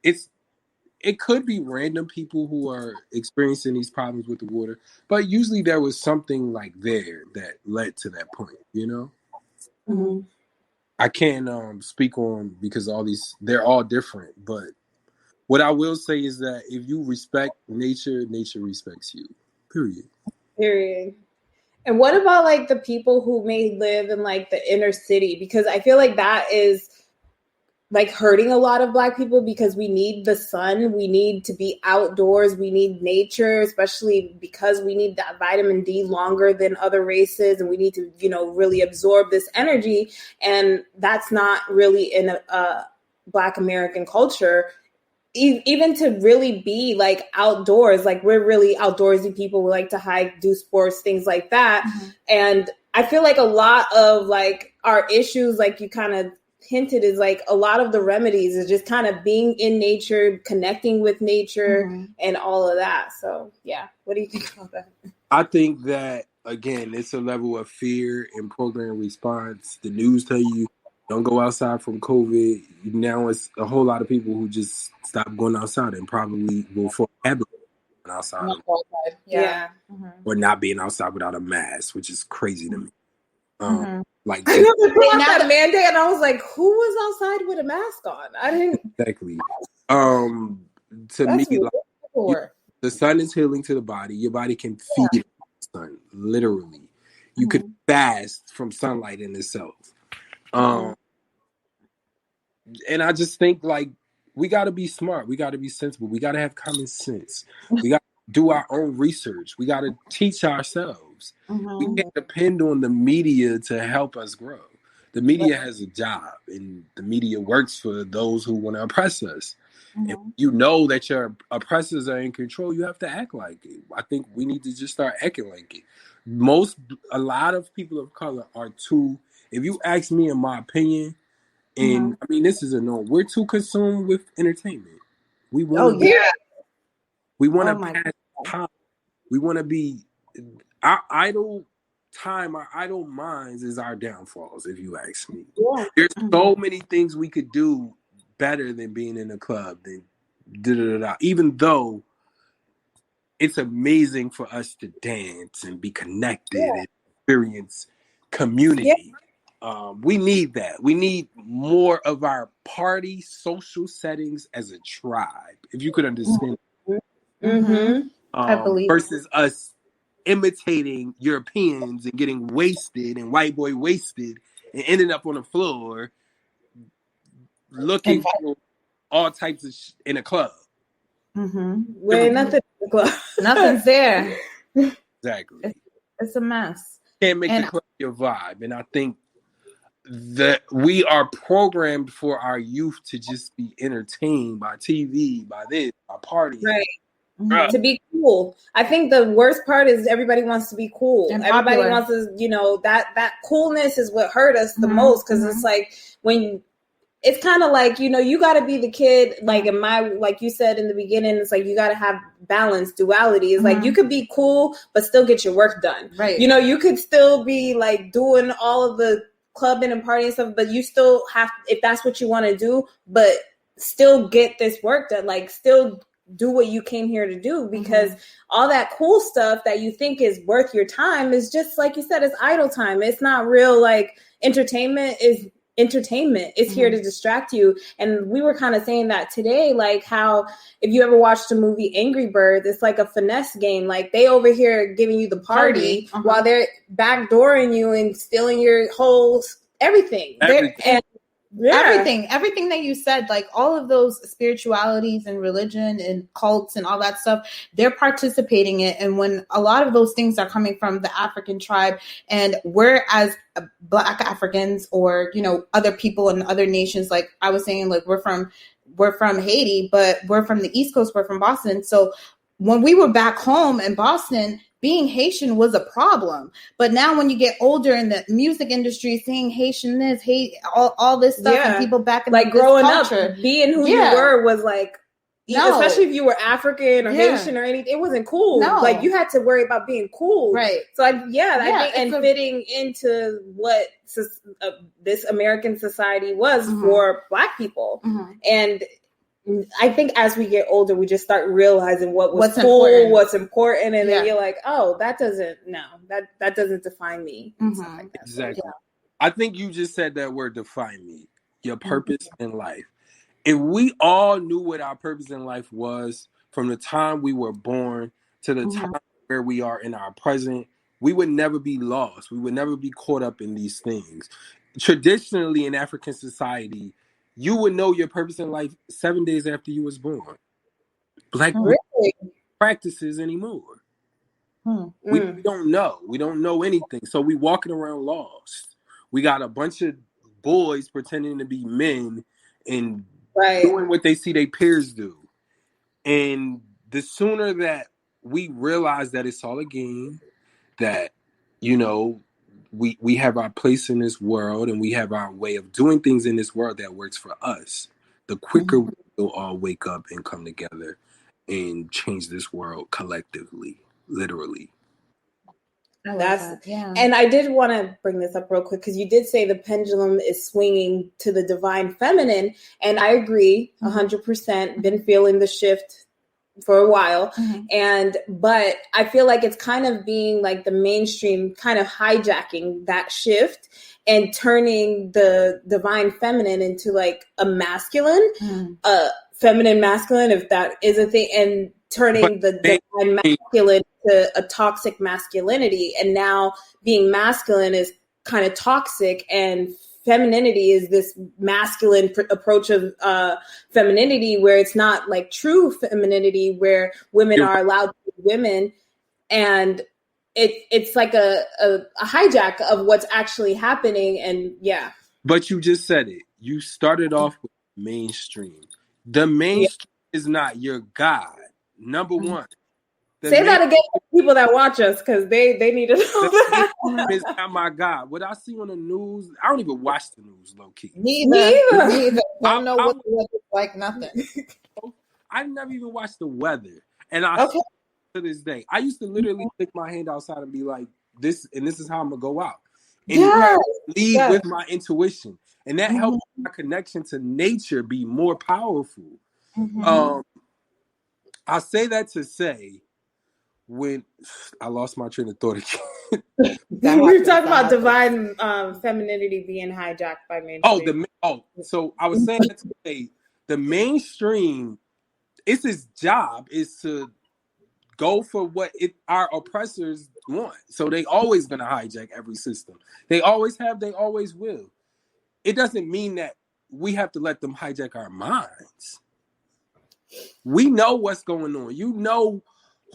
it could be random people who are experiencing these problems with the water, but usually there was something there that led to that point, I can't speak on because they're all different, but what I will say is that if you respect nature, nature respects you. Period. And what about the people who may live in the inner city? Because I feel like that is hurting a lot of Black people because we need the sun. We need to be outdoors. We need nature, especially because we need that vitamin D longer than other races. And we need to, really absorb this energy. And that's not really in a Black American culture. Even to really be outdoors, we're really outdoorsy people. We like to hike, do sports, things like that. And I feel like a lot of our issues, you kind of hinted, is a lot of the remedies is just kind of being in nature, connecting with nature and all of that. So yeah, what do you think about that? I think that, again, it's a level of fear and program response. The news tell you don't go outside from COVID. Now it's a whole lot of people who just stop going outside and probably will fall habit outside. Yeah. Or not being outside without a mask, which is crazy to me. Like I know they put out that mandate, and I was like, "Who was outside with a mask on?" I didn't exactly. To me, like, the sun is healing to the body. Your body can feed the sun, literally. You could fast from sunlight in itself. And I just think, like, we got to be smart. We got to be sensible. We got to have common sense. We got to do our own research. We got to teach ourselves. We can't depend on the media to help us grow. The media has a job, and the media works for those who want to oppress us. And you know that your oppressors are in control, you have to act like it. I think we need to just start acting like it. A lot of people of color are too, if you ask me in my opinion, and I mean, this is a no. We're too consumed with entertainment. We want to we want to pass time. We want to be our idle time. Our idle minds is our downfalls. If you ask me, there's so many things we could do better than being in a club. Than even though it's amazing for us to dance and be connected and experience community. We need that. We need more of our party social settings as a tribe. If you could understand, I believe versus us imitating Europeans and getting wasted and white boy wasted and ending up on the floor looking for all types of in a club. Where nothing in the club. Nothing's there. Exactly. It's a mess. Can't make the club your vibe, and I think that we are programmed for our youth to just be entertained by TV, by this, by parties. Right. To be cool. I think the worst part is everybody wants to be cool. And everybody wants to, that coolness is what hurt us the most, because it's like when it's kind of like, you got to be the kid, like like you said in the beginning, it's like you got to have balance, duality. It's like you could be cool, but still get your work done. Right. You could still be like doing all of the clubbing and partying stuff, but you still have, if that's what you want to do, but still get this work done, like still do what you came here to do, because all that cool stuff that you think is worth your time is just, like you said, it's idle time. It's not real, like entertainment is entertainment. It's here to distract you. And we were kind of saying that today, like how if you ever watched the movie Angry Birds, it's like a finesse game. Like they over here giving you the party while they're backdooring you and stealing your whole everything. Everything that you said, like all of those spiritualities and religion and cults and all that stuff, they're participating in it. And when a lot of those things are coming from the African tribe, and we're as Black Africans or other people in other nations, like I was saying, like we're from Haiti, but we're from the East Coast, we're from Boston. So when we were back home in Boston, being Haitian was a problem. But now when you get older in the music industry, seeing Haitian this, all this stuff, and people back in like growing culture, up, being who you were was like, especially if you were African or Haitian or anything, it wasn't cool. No. Like you had to worry about being cool. Right. So I think fitting into what this American society was for Black people. And I think as we get older, we just start realizing what's cool, what's important, and then you're like, oh, that doesn't define me. Like that. Exactly. So, I think you just said that word, define me, your purpose in life. If we all knew what our purpose in life was from the time we were born to the time where we are in our present, we would never be lost. We would never be caught up in these things. Traditionally, in African society, you would know your purpose in life 7 days after you was born. Black people don't practices anymore. We don't know. We don't know anything. So we walking around lost. We got a bunch of boys pretending to be men and doing what they see their peers do. And the sooner that we realize that it's all a game, that, we have our place in this world and we have our way of doing things in this world that works for us, the quicker we'll all wake up and come together and change this world collectively, literally. And I did want to bring this up real quick, because you did say the pendulum is swinging to the divine feminine, and I agree 100%. Been feeling the shift for a while, but I feel like it's kind of being like the mainstream kind of hijacking that shift and turning the divine feminine into like a masculine, feminine masculine, if that is a thing, and turning the divine masculine to a toxic masculinity. And now being masculine is kind of toxic, and femininity is this masculine approach of femininity, where it's not like true femininity, where women are allowed to be women. And it's like a hijack of what's actually happening. And yeah. But you just said it. You started off with mainstream. The mainstream is not your God. Number one. Say that again to people that watch us, because they need to know that. It's not my God. What I see on the news, I don't even watch the news, low key. Neither. Don't know what the weather's like, nothing. I never even watched the weather. And to this day, I used to literally stick my hand outside and be like, this is how I'm going to go out. And lead with my intuition. And that helps my connection to nature be more powerful. I say that to say, when I lost my train of thought again. We were talking about divine femininity being hijacked by mainstream. So I was saying that to say, the mainstream, it's its job is to go for what our oppressors want. So they always gonna hijack every system. They always have, they always will. It doesn't mean that we have to let them hijack our minds. We know what's going on. You know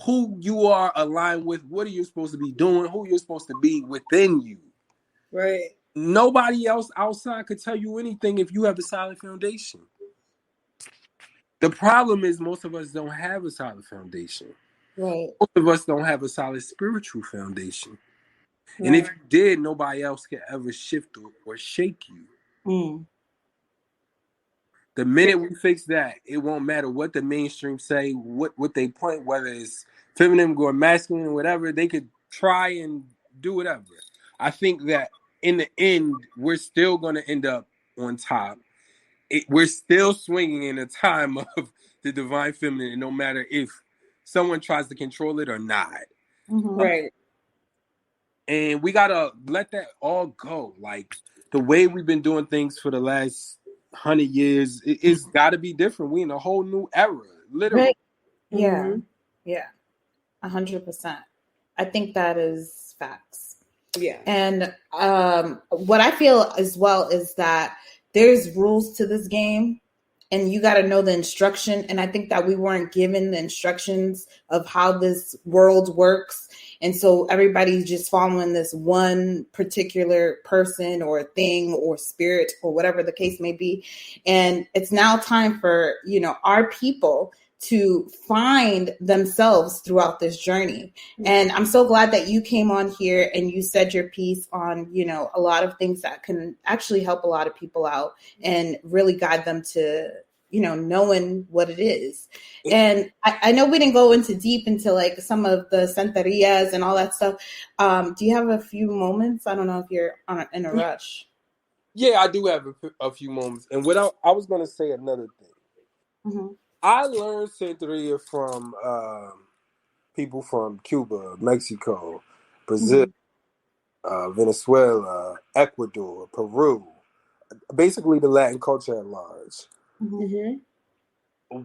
who you are aligned with, what are you supposed to be doing, who you're supposed to be within you. Right. Nobody else outside could tell you anything if you have a solid foundation. The problem is most of us don't have a solid foundation. Right. Most of us don't have a solid spiritual foundation. Right. And if you did, nobody else could ever shift or shake you. The minute we fix that, it won't matter what the mainstream say, what they point, whether it's feminine or masculine or whatever, they could try and do whatever. I think that in the end, we're still going to end up on top. We're still swinging in a time of the divine feminine, no matter if someone tries to control it or not. Right. And we got to let that all go. Like the way we've been doing things for the last 100 years, it's got to be different. We in a whole new era, literally. Right. Yeah. Yeah. 100%. I think that is facts. Yeah. And what I feel as well is that there's rules to this game, and you got to know the instruction. And I think that we weren't given the instructions of how this world works. And so everybody's just following this one particular person or thing or spirit or whatever the case may be. And it's now time for, our people to find themselves throughout this journey. And I'm so glad that you came on here and you said your piece on, a lot of things that can actually help a lot of people out and really guide them to, knowing what it is. And I know we didn't go deep into like some of the santerias and all that stuff. Do you have a few moments? I don't know if you're in a rush. Yeah, I do have a few moments. And what I was going to say another thing. I learned Santeria from people from Cuba, Mexico, Brazil, Venezuela, Ecuador, Peru, basically the Latin culture at large.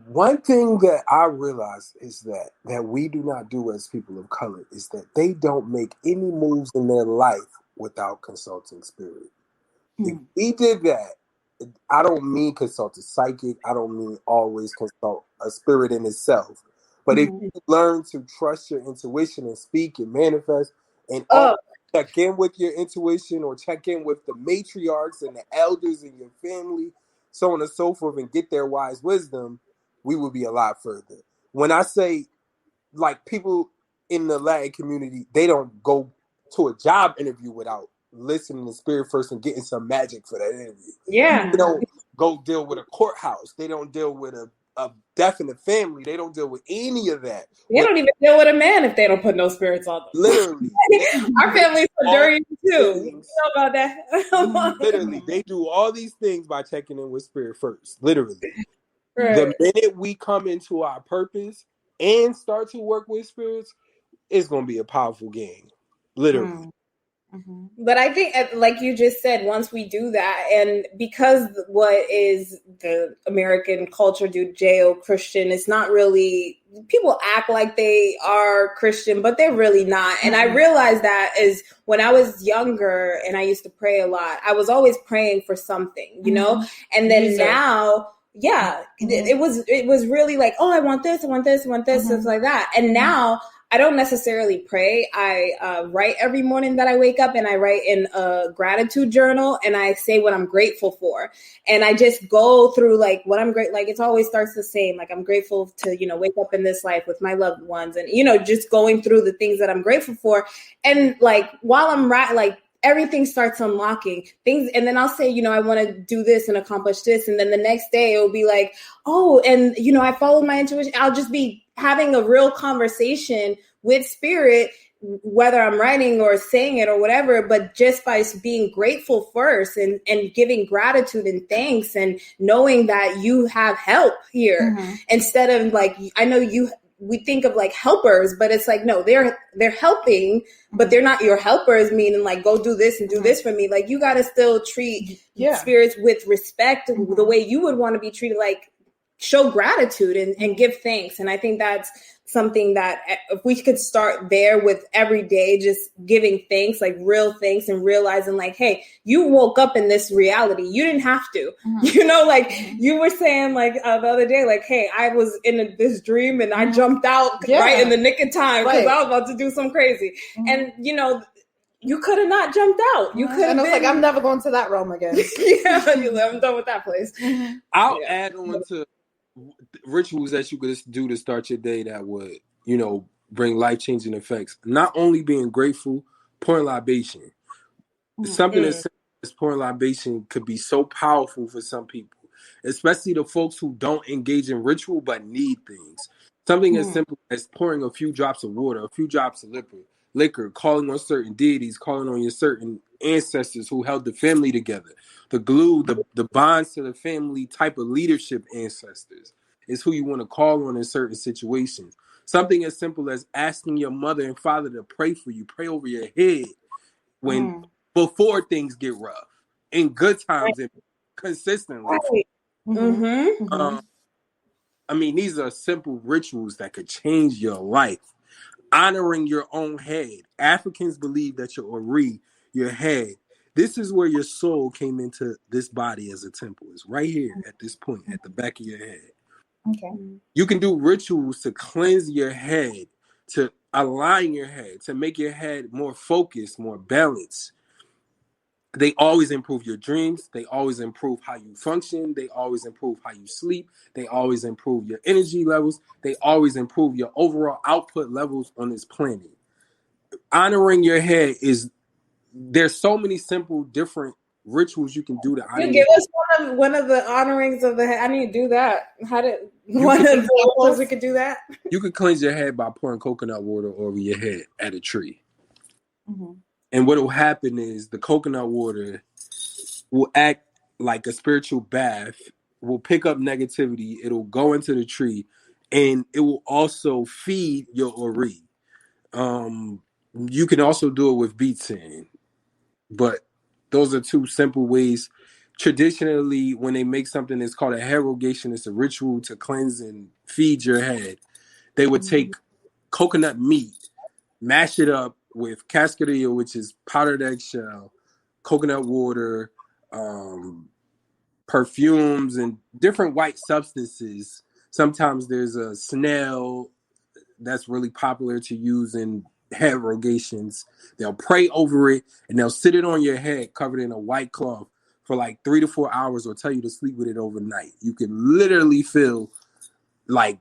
One thing that I realized is that we do not do as people of color is that they don't make any moves in their life without consulting spirit. If we did that, I don't mean consult a psychic. I don't mean always consult a spirit in itself. But if you learn to trust your intuition and speak and manifest and check in with your intuition or check in with the matriarchs and the elders in your family, so on and so forth, and get their wise wisdom, we will be a lot further. When I say, like, people in the Latin community, they don't go to a job interview without listening to spirit first and getting some magic for that interview. Yeah. They don't go deal with a courthouse. They don't deal with a death in the family. They don't deal with any of that. They don't even deal with a man if they don't put no spirits on them. Literally. Our family's so dirty too. You know about that? Literally. They do all these things by checking in with spirit first. Literally. Right. The minute we come into our purpose and start to work with spirits, it's going to be a powerful game. Literally. But I think, like you just said, once we do that, and because what is the American culture, Judeo-Christian, it's not really, people act like they are Christian, but they're really not. And I realized that is when I was younger and I used to pray a lot, I was always praying for something, you know? And then now, it was really like, oh, I want this, stuff like that. And now I don't necessarily pray. I write every morning that I wake up, and I write in a gratitude journal, and I say what I'm grateful for. And I just go through like what I'm like, it always starts the same. Like, I'm grateful to, wake up in this life with my loved ones, and, just going through the things that I'm grateful for. And like, while I'm like, everything starts unlocking things. And then I'll say, I want to do this and accomplish this. And then the next day it will be like, oh, and, I followed my intuition. I'll just be having a real conversation with spirit, whether I'm writing or saying it or whatever, but just by being grateful first and giving gratitude and thanks and knowing that you have help here instead of like, I know we think of like helpers, but it's like, no, they're helping, but they're not your helpers, meaning like, go do this and do this for me. Like, you got to still treat spirits with respect the way you would want to be treated, like show gratitude and give thanks. And I think that's something that if we could start there with every day, just giving thanks, like real thanks, and realizing like, hey, you woke up in this reality. You didn't have to, like you were saying like the other day, like, hey, I was in this dream and I jumped out right in the nick of time because I was about to do something crazy. And, you could have not jumped out. You could have been like, I'm never going to that realm again. I'm done with that place. I'll add on to rituals that you could do to start your day that would, bring life-changing effects. Not only being grateful, pouring libation. Something as simple as pouring libation could be so powerful for some people, especially the folks who don't engage in ritual but need things. Something as simple as pouring a few drops of water, a few drops of liquor, calling on certain deities, calling on your certain ancestors who held the family together. The glue, the bonds to the family type of leadership ancestors is who you want to call on in certain situations. Something as simple as asking your mother and father to pray for you, pray over your head before things get rough, in good times and consistently. I mean, these are simple rituals that could change your life. Honoring your own head. Africans believe that your ori, your head, this is where your soul came into this body as a temple. It's right here at this point, at the back of your head. Okay. You can do rituals to cleanse your head, to align your head, to make your head more focused, more balanced. They always improve your dreams. They always improve how you function. They always improve how you sleep. They always improve your energy levels. They always improve your overall output levels on this planet. Honoring your head there's so many simple different rituals you can do to honor. Give us one of the honorings of the head. I need to do that. How did one of the ways we could do that? You could cleanse your head by pouring coconut water over your head at a tree. And what will happen is the coconut water will act like a spiritual bath, will pick up negativity, it'll go into the tree, and it will also feed your ori. You can also do it with beet sand, but those are two simple ways. Traditionally, when they make something that's called a herogation, it's a ritual to cleanse and feed your head. They would take coconut meat, mash it up with cascarilla, which is powdered eggshell, coconut water, perfumes, and different white substances. Sometimes there's a snail that's really popular to use in head rogations. They'll pray over it and they'll sit it on your head covered in a white cloth for like 3 to 4 hours, or tell you to sleep with it overnight. You can literally feel like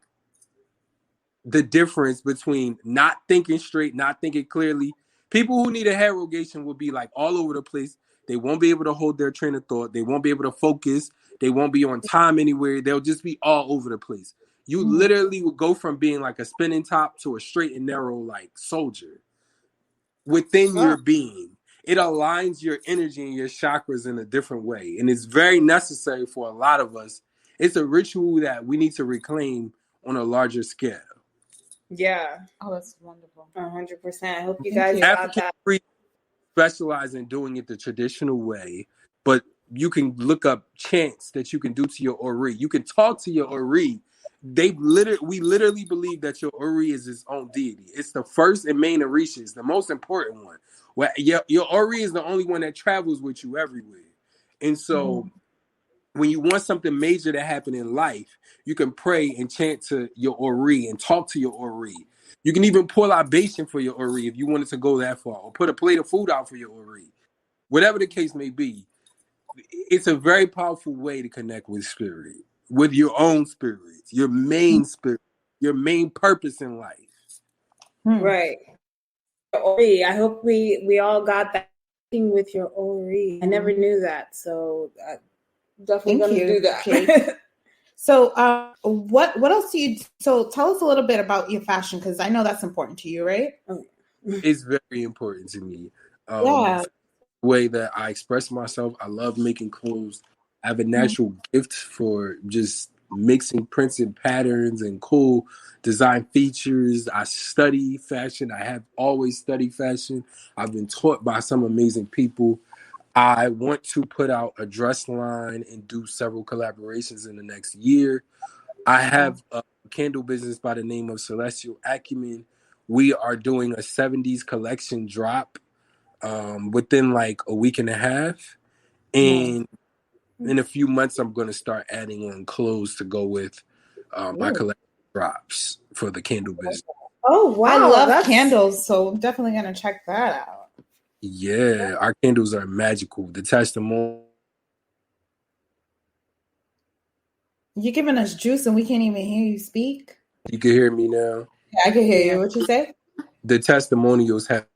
the difference between not thinking straight, not thinking clearly. People who need a head rogation will be like all over the place. They won't be able to hold their train of thought. They won't be able to focus. They won't be on time anywhere. They'll just be all over the place. You literally will go from being like a spinning top to a straight and narrow like soldier within your being. It aligns your energy and your chakras in a different way. And it's very necessary for a lot of us. It's a ritual that we need to reclaim on a larger scale. Yeah. Oh, that's wonderful. 100%. I hope you guys got that. specialize in doing it the traditional way, but you can look up chants that you can do to your ori. You can talk to your ori. We literally believe that your ori is its own deity. It's the first and main orisha. It's the most important one. Well, your ori is the only one that travels with you everywhere. And so when you want something major to happen in life, you can pray and chant to your ori and talk to your ori. You can even pour libation for your ori if you wanted to go that far, or put a plate of food out for your ori. Whatever the case may be, it's a very powerful way to connect with spirit, with your own spirit, your main spirit, your main purpose in life. Right. Ori. I hope we all got that with your ori. I never knew that, so definitely gonna do that. So, what else do you? So, tell us a little bit about your fashion, because I know that's important to you, right? It's very important to me. The way that I express myself, I love making clothes. I have a natural gift for just mixing printed patterns and cool design features. I study fashion. I have always studied fashion. I've been taught by some amazing people. I want to put out a dress line and do several collaborations in the next year. I have a candle business by the name of Celestial Acumen. We are doing a 70s collection drop within like a week and a half. And in a few months, I'm going to start adding on clothes to go with my collection drops for the candle business. Oh, wow. I love candles, so I'm definitely going to check that out. Yeah, our candles are magical. The testimony. You're giving us juice and we can't even hear you speak. You can hear me now? Yeah, I can hear you. What you say? The testimonials have.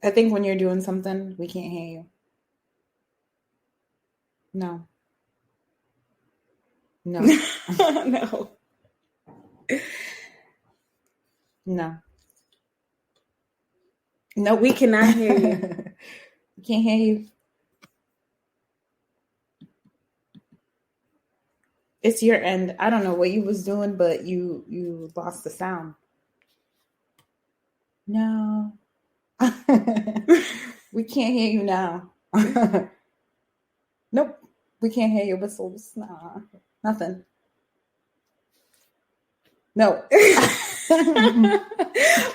I think when you're doing something, we can't hear you. No. No. No. No. No, we cannot hear you. We can't hear you. It's your end. I don't know what you was doing, but you lost the sound. No. We can't hear you now. Nope. We can't hear your whistles. Nah. Nothing. No.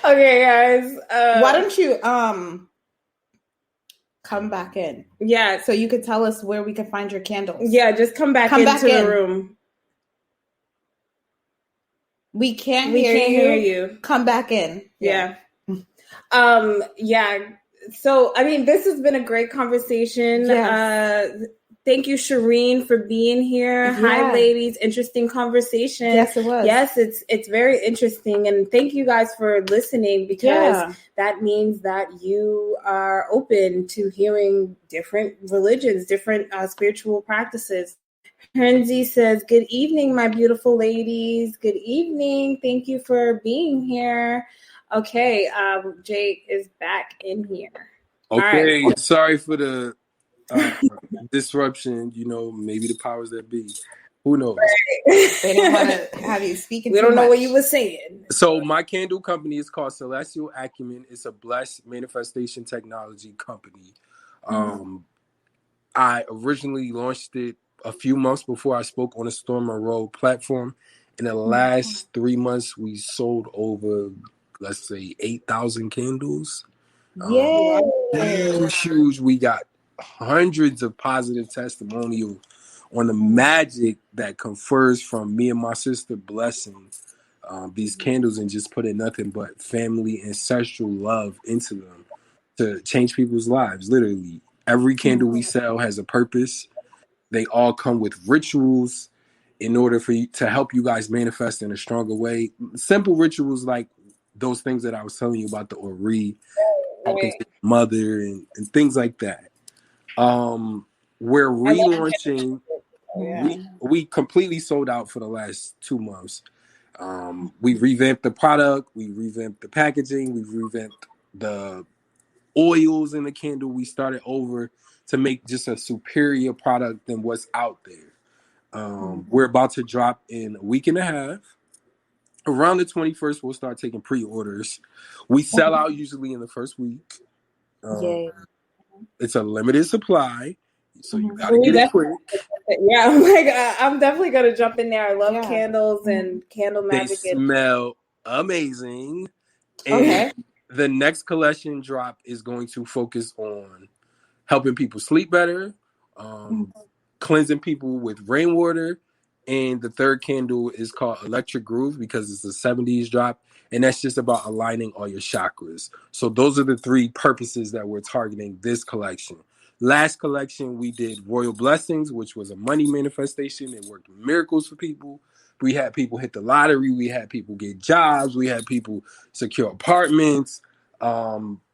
Okay, guys. Why don't you come back in? Yeah. So you could tell us where we can find your candles. Yeah, just come back into the room. We can't hear you. Come back in. Yeah. Yeah. So, I mean, this has been a great conversation. Yes. Thank you, Shireen, for being here. Yeah. Hi, ladies. Interesting conversation. Yes, it was. Yes, it's very interesting. And thank you guys for listening, because that means that you are open to hearing different religions, different spiritual practices. Henzi says, good evening, my beautiful ladies. Good evening. Thank you for being here. Okay, Jake is back in here. Okay, right. Sorry for the disruption. You know, maybe the powers that be. Who knows? Right. They didn't want to have you speaking. We don't know what you were saying. So my candle company is called Celestial Acumen. It's a blessed manifestation technology company. I originally launched it a few months before I spoke on the Storm Road platform. In the last 3 months, we sold over, let's say, 8,000 candles. Yeah. Huge. We got hundreds of positive testimonials on the magic that confers from me and my sister blessing these candles and just putting nothing but family, ancestral love into them to change people's lives. Literally, every candle we sell has a purpose. They all come with rituals in order for you to help you guys manifest in a stronger way. Simple rituals like those things that I was telling you about, the Ori, talking to your mother, and things like that. We're relaunching. We completely sold out for the last 2 months. We revamped the product. We revamped the packaging. We revamped the oils in the candle. We started over to make just a superior product than what's out there. We're about to drop in a week and a half. Around the 21st, we'll start taking pre-orders. We sell out usually in the first week. Yay. It's a limited supply, so you gotta get it quick. Yeah, I'm definitely gonna jump in there. I love candles and candle magic. They smell amazing. Okay. And the next collection drop is going to focus on helping people sleep better, cleansing people with rainwater. And the third candle is called Electric Groove because it's a 70s drop. And that's just about aligning all your chakras. So those are the three purposes that we're targeting this collection. Last collection, we did Royal Blessings, which was a money manifestation. It worked miracles for people. We had people hit the lottery. We had people get jobs. We had people secure apartments.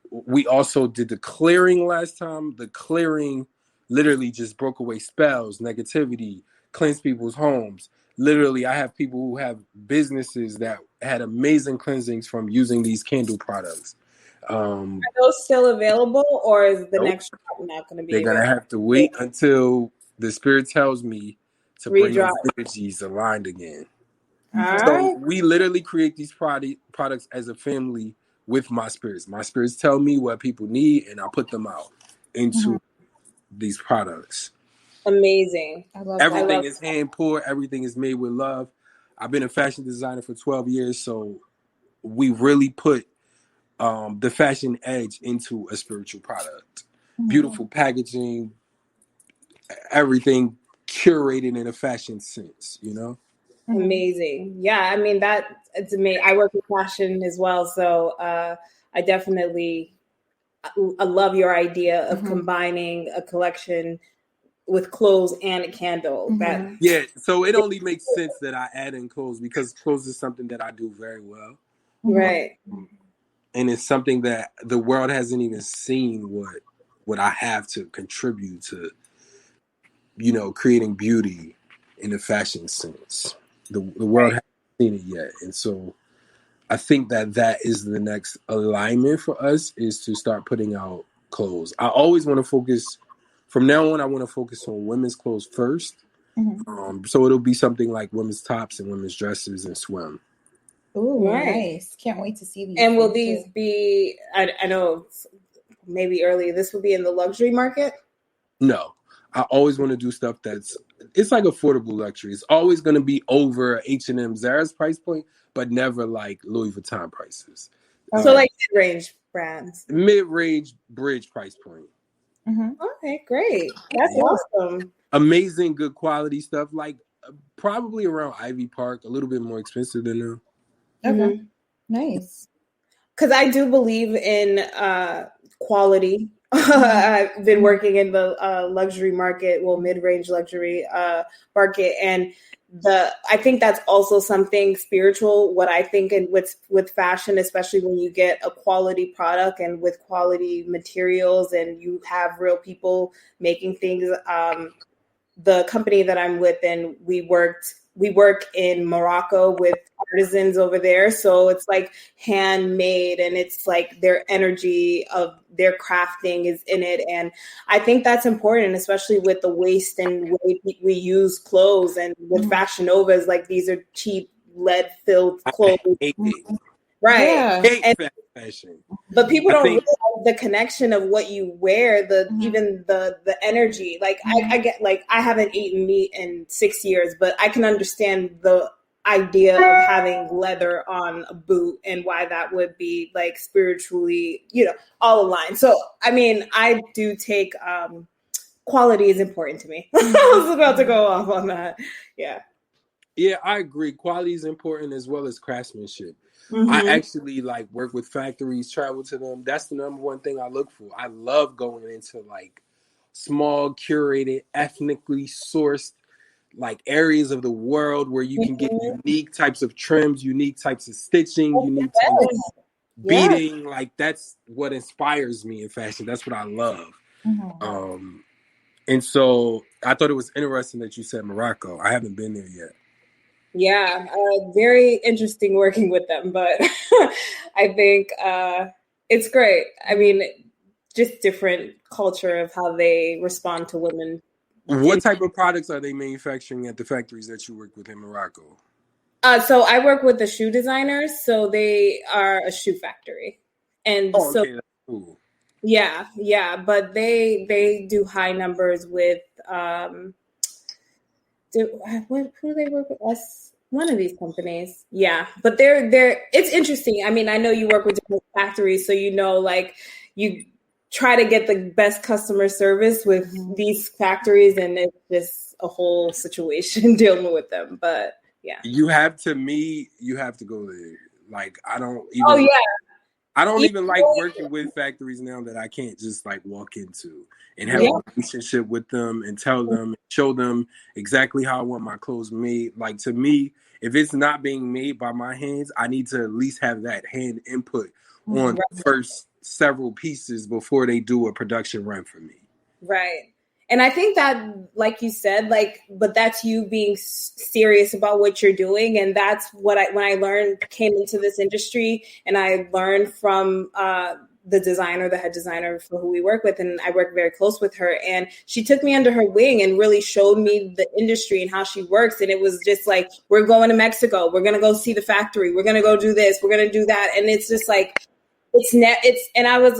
We also did the clearing last time. The clearing literally just broke away spells, negativity, cleansed people's homes. Literally, I have people who have businesses that had amazing cleansings from using these candle products. Are those still available, or is the next drop not going to be? They're going to have to wait until the spirit tells me to bring those energies aligned again. So we literally create these products as a family with my spirits. My spirits tell me what people need, and I put them out into these products. Amazing. I love everything is hand poured. Everything is made with love. I've been a fashion designer for 12 years, so we really put the fashion edge into a spiritual product. Beautiful packaging, everything curated in a fashion sense, you know? Amazing. Yeah, I mean, it's amazing. I work with fashion as well, so I definitely I love your idea of combining a collection with clothes and a candle. So it only makes sense that I add in clothes because clothes is something that I do very well. Right. And it's something that the world hasn't even seen what I have to contribute to, you know, creating beauty in the fashion sense. The world hasn't seen it yet. And so I think that is the next alignment for us, is to start putting out clothes. I always want to focus, from now on, I want to focus on women's clothes first. So it'll be something like women's tops and women's dresses and swim. Ooh, nice. Can't wait to see these. And will these be, I know maybe early, this will be in the luxury market? No. I always want to do stuff it's like affordable luxury. It's always going to be over H&M, Zara's price point, but never like Louis Vuitton prices. So like mid-range brands. Mid-range bridge price point. Okay, great. That's awesome. Amazing, good quality stuff. Like probably around Ivy Park, a little bit more expensive than them. Okay, nice. Because I do believe in quality. I've been working in the luxury market, mid-range luxury market, and I think that's also something spiritual. What I think, and with fashion, especially when you get a quality product and with quality materials, and you have real people making things. The company that I'm with, and we work in Morocco with artisans over there. So it's like handmade, and it's like their energy of their crafting is in it. And I think that's important, especially with the waste and way we use clothes, and with Fashion Novas, like these are cheap lead filled clothes. Right. Yeah. Fashion. But people don't realize the connection of what you wear, even the energy. Like I get, like, I haven't eaten meat in 6 years, but I can understand the idea of having leather on a boot and why that would be like spiritually, all aligned. So, I mean, I do take quality is important to me. I was about to go off on that. Yeah. Yeah, I agree. Quality is important as well as craftsmanship. I actually work with factories, travel to them. That's the number one thing I look for. I love going into like small, curated, ethnically sourced areas of the world where you can get unique types of trims, unique types of stitching, unique types of beading. Like that's what inspires me in fashion. That's what I love. And so I thought it was interesting that you said Morocco. I haven't been there yet. Yeah, very interesting working with them, but I think it's great. I mean, just different culture of how they respond to women. What type of products are they manufacturing at the factories that you work with in Morocco? So I work with the shoe designers. So they are a shoe factory. And okay, so, that's cool. Yeah. But they do high numbers with, who do they work with? Us? One of these companies. Yeah. But it's interesting. I mean, I know you work with different factories, so like you try to get the best customer service with these factories, and it's just a whole situation dealing with them. But yeah. You have to go there. Like, I don't even. Oh, yeah. I don't even like working with factories now that I can't just like walk into and have a relationship with them and tell them, show them exactly how I want my clothes made. Like, to me, if it's not being made by my hands, I need to at least have that hand input on the first several pieces before they do a production run for me. Right. And I think that, like you said, but that's you being serious about what you're doing. And that's what when I came into this industry, and I learned from the head designer for who we work with. And I work very close with her. And she took me under her wing and really showed me the industry and how she works. And it was just like, we're going to Mexico. We're going to go see the factory. We're going to go do this. We're going to do that. And it's just like,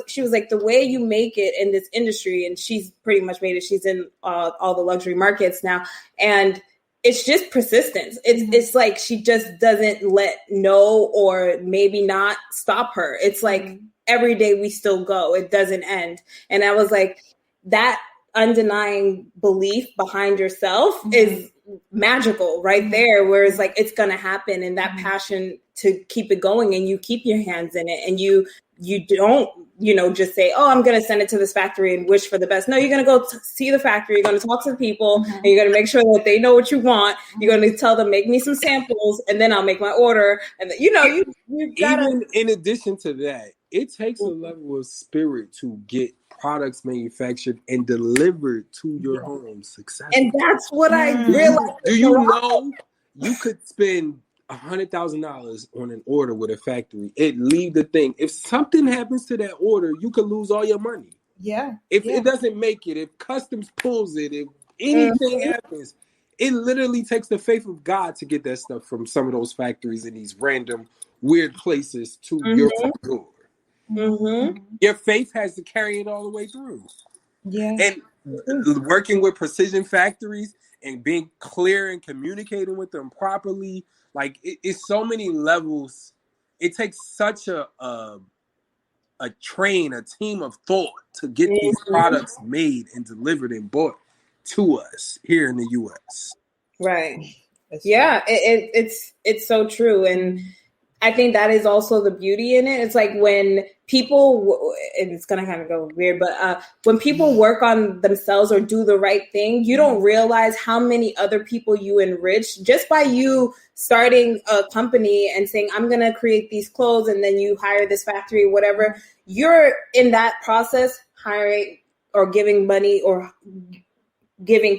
she was like, the way you make it in this industry, and she's pretty much made it. She's in all the luxury markets now. And it's just persistence. It's like, she just doesn't let no, or maybe not stop her. It's like every day we still go, it doesn't end. And I was like, that undenying belief behind yourself is magical right there, where it's like, it's going to happen. And that passion to keep it going, and you keep your hands in it, and you don't, just say, oh, I'm going to send it to this factory and wish for the best. No, you're going to go see the factory. You're going to talk to the people, and you're going to make sure that they know what you want. You're going to tell them, make me some samples, and then I'll make my order. And you gotta. Even in addition to that, it takes a level of spirit to get products manufactured and delivered to your home successfully. And that's what I realized. Do you know you could spend $100,000 on an order with a factory? It leave the thing. If something happens to that order, you could lose all your money. Yeah. If it doesn't make it, if customs pulls it, if anything happens, it literally takes the faith of God to get that stuff from some of those factories in these random weird places to your front door. Your faith has to carry it all the way through. Yeah. And working with precision factories and being clear and communicating with them properly, like, it's so many levels. It takes such a team of thought to get these products made and delivered and bought to us here in the U.S. Right. It's so true. And I think that is also the beauty in it. It's like when people, and it's going to kind of go weird, but when people work on themselves or do the right thing, you don't realize how many other people you enrich just by you starting a company and saying, I'm going to create these clothes, and then you hire this factory, whatever. You're in that process hiring or giving money or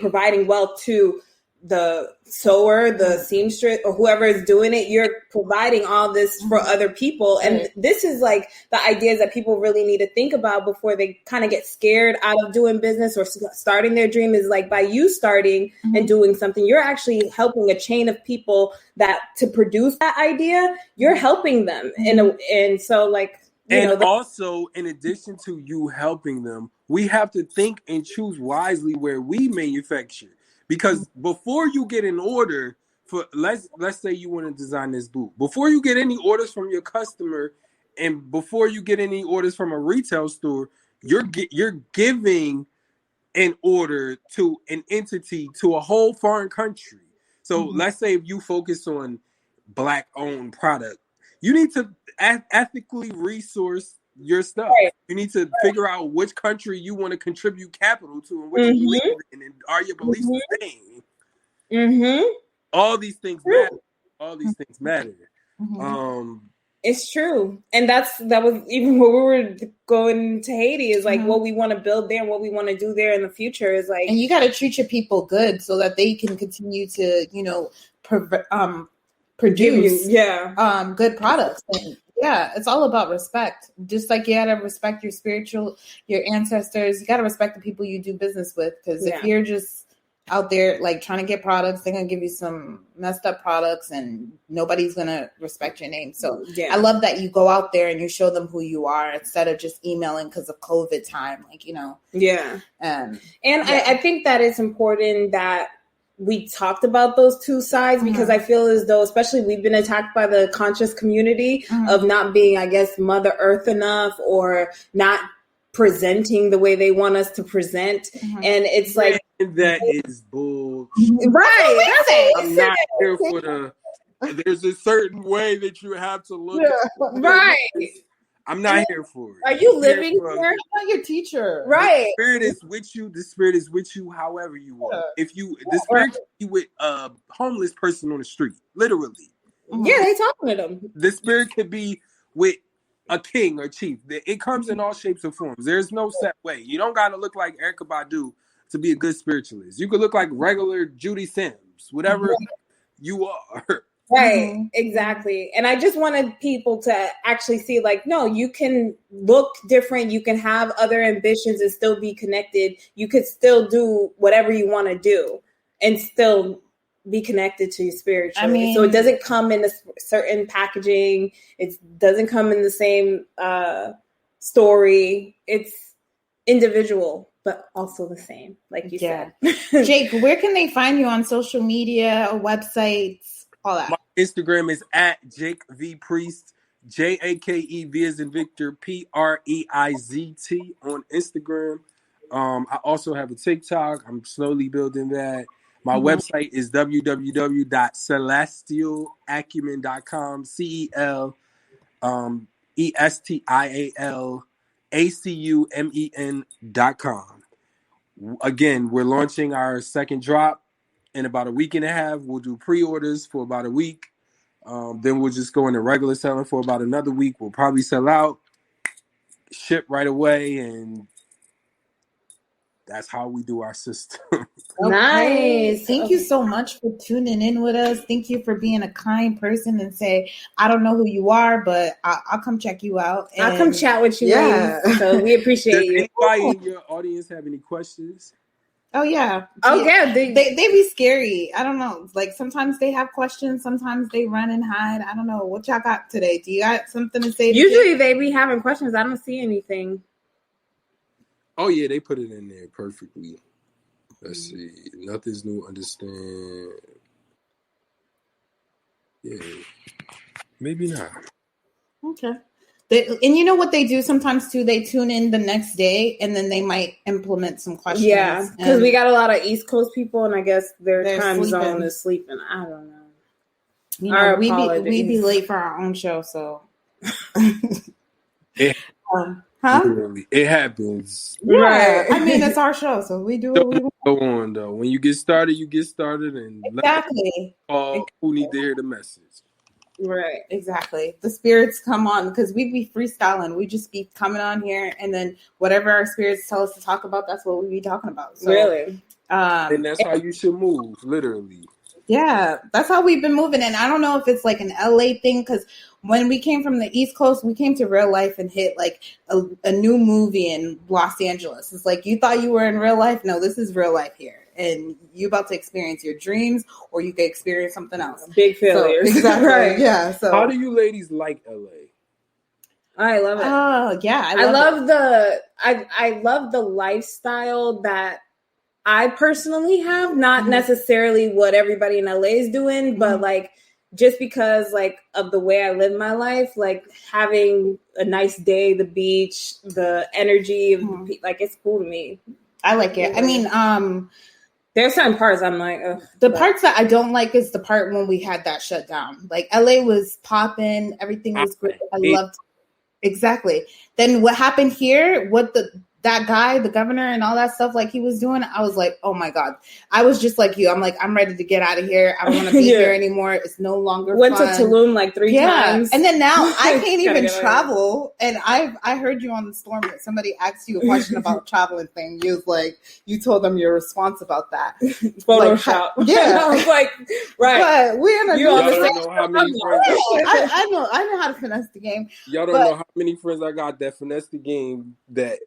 providing wealth to the sewer, the seamstress, or whoever is doing it. You're providing all this for other people. And this is like the ideas that people really need to think about before they kind of get scared out of doing business or starting their dream. Is like, by you starting and doing something, you're actually helping a chain of people that to produce that idea, you're helping them. And so like, also, in addition to you helping them, we have to think and choose wisely where we manufacture. Because before you get an order for, let's say you want to design this boot, before you get any orders from your customer, and before you get any orders from a retail store, you're giving an order to an entity, to a whole foreign country. So let's say if you focus on Black-owned product, you need to ethically resource your stuff. Right. You need to figure out which country you want to contribute capital to, and what you believe in, and are your beliefs the same? All these things matter. It's true. And that was even when we were going to Haiti, is like what we want to build there and what we want to do there in the future is like. And you got to treat your people good so that they can continue to, produce good products. And it's all about respect. Just like you got to respect your ancestors, you got to respect the people you do business with. Because if you're just out there like trying to get products. They're gonna give you some messed up products, and nobody's gonna respect your name. So I love that you go out there and you show them who you are instead of just emailing because of COVID time. Like, you know. Yeah. I think that it's important that we talked about those two sides because I feel as though, especially we've been attacked by the conscious community of not being, I guess, Mother Earth enough or not presenting the way they want us to present. And it's like, that is bull. Right. I'm not here for there's a certain way that you have to look at right. I'm not here for it. Are you living here? I'm not your teacher. Right. The spirit is with you. The spirit is with you however you want. If the spirit can be with a homeless person on the street, literally. Yeah, they talking to them. The spirit could be with a king or chief. It comes in all shapes and forms. There's no set way. You don't got to look like Erykah Badu to be a good spiritualist. You could look like regular Judy Sims, whatever you are. Right, exactly. And I just wanted people to actually see, like, no, you can look different. You can have other ambitions and still be connected. You could still do whatever you want to do and still be connected to your spiritual. So it doesn't come in a certain packaging. It doesn't come in the same story. It's individual, but also the same, like you said. Jake, where can they find you on social media or websites? All that. My Instagram is at Jake V Priest, JAKEV as in Victor, PREIZT on Instagram. I also have a TikTok. I'm slowly building that. My website is www.celestialacumen.com, CELESTIALACUMEN.com. Again, we're launching our second drop. In about a week and a half, we'll do pre-orders for about a week. Then we'll just go into regular selling for about another week. We'll probably sell out, ship right away, and that's how we do our system. Nice. Thank you so much for tuning in with us. Thank you for being a kind person and say, I don't know who you are, but I'll come check you out. And I'll come chat with you. Yeah. So we appreciate you. Does anybody in your audience have any questions? Oh, yeah. They be scary. I don't know. Like, sometimes they have questions. Sometimes they run and hide. I don't know. What y'all got today? Do you got something to say? Usually they be having questions. I don't see anything. Oh, yeah. They put it in there perfectly. Let's see. Nothing's new. Understand. Yeah. Maybe not. Okay. And you know what they do sometimes too? They tune in the next day and then they might implement some questions. Yeah, because we got a lot of East Coast people, and I guess their time zone is sleeping. I don't know. You know, we be late for our own show, so. It happens. Yeah, right. I mean, it's our show, so we do what we want. Go on, though. When you get started, and exactly. Who need to hear the message. Right, exactly. The spirits come on because we be freestyling. We just be coming on here, and then whatever our spirits tell us to talk about, that's what we be talking about. So, really, and that's how you should move, literally. Yeah, that's how we've been moving. And I don't know if it's like an LA thing because when we came from the East Coast, we came to real life and hit like a new movie in Los Angeles. It's like you thought you were in real life. No, this is real life here. And you about to experience your dreams, or you could experience something else. Big failures. So, exactly. Right. Yeah. So how do you ladies like LA? I love it. Oh yeah. I love the lifestyle that I personally have, not necessarily what everybody in LA is doing, but like just because like of the way I live my life, like having a nice day, the beach, the energy of like it's cool to me. I like it. I mean, there's certain parts I'm like, ugh. The parts that I don't like is the part when we had that shut down. Like LA was popping, everything was great. I loved exactly. Then what happened here? That guy, the governor, and all that stuff, like he was doing, I was like, oh my God. I was just like you. I'm like, I'm ready to get out of here. I don't want to be here anymore. It's no longer Went fun. to Tulum like 3 times. And then now I can't even travel. And I heard you on the storm that somebody asked you a question about traveling thing. You was like, you told them your response about that. Photoshop. Like, I was like, right. But we're in a you don't know how many friends I know how to finesse the game. Y'all don't know how many friends I got that finesse the game that